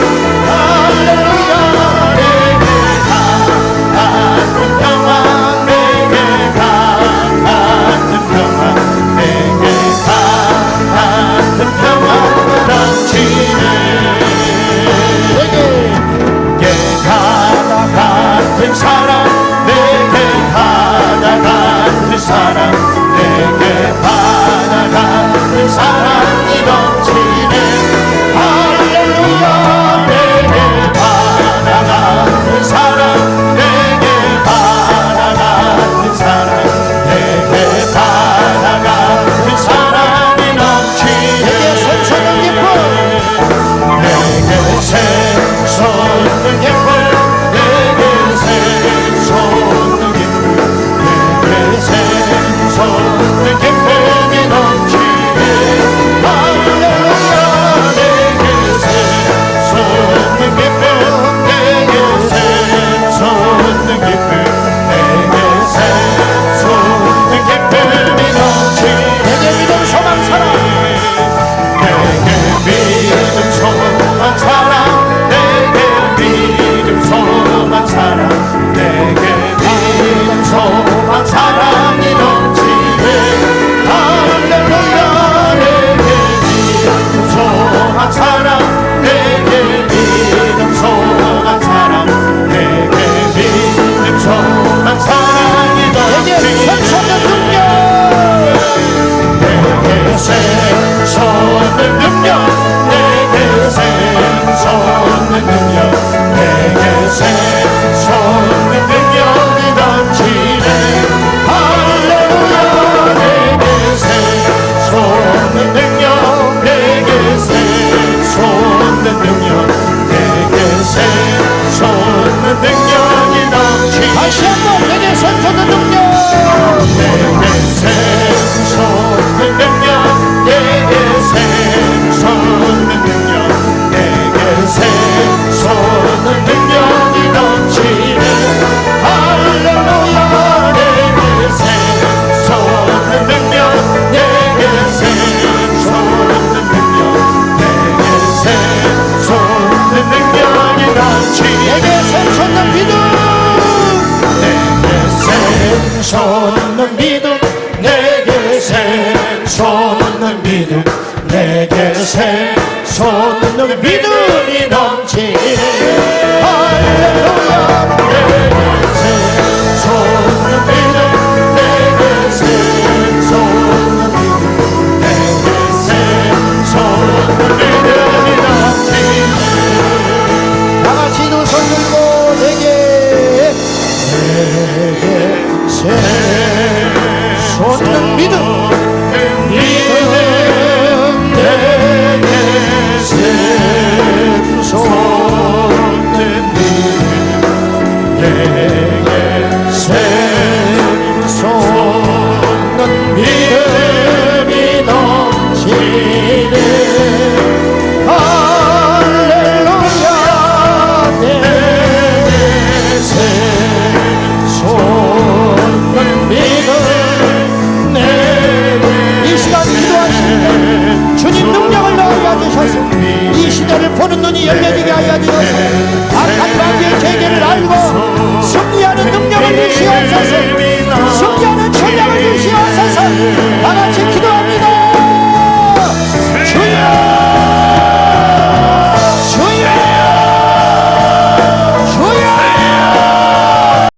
[SPEAKER 2] 손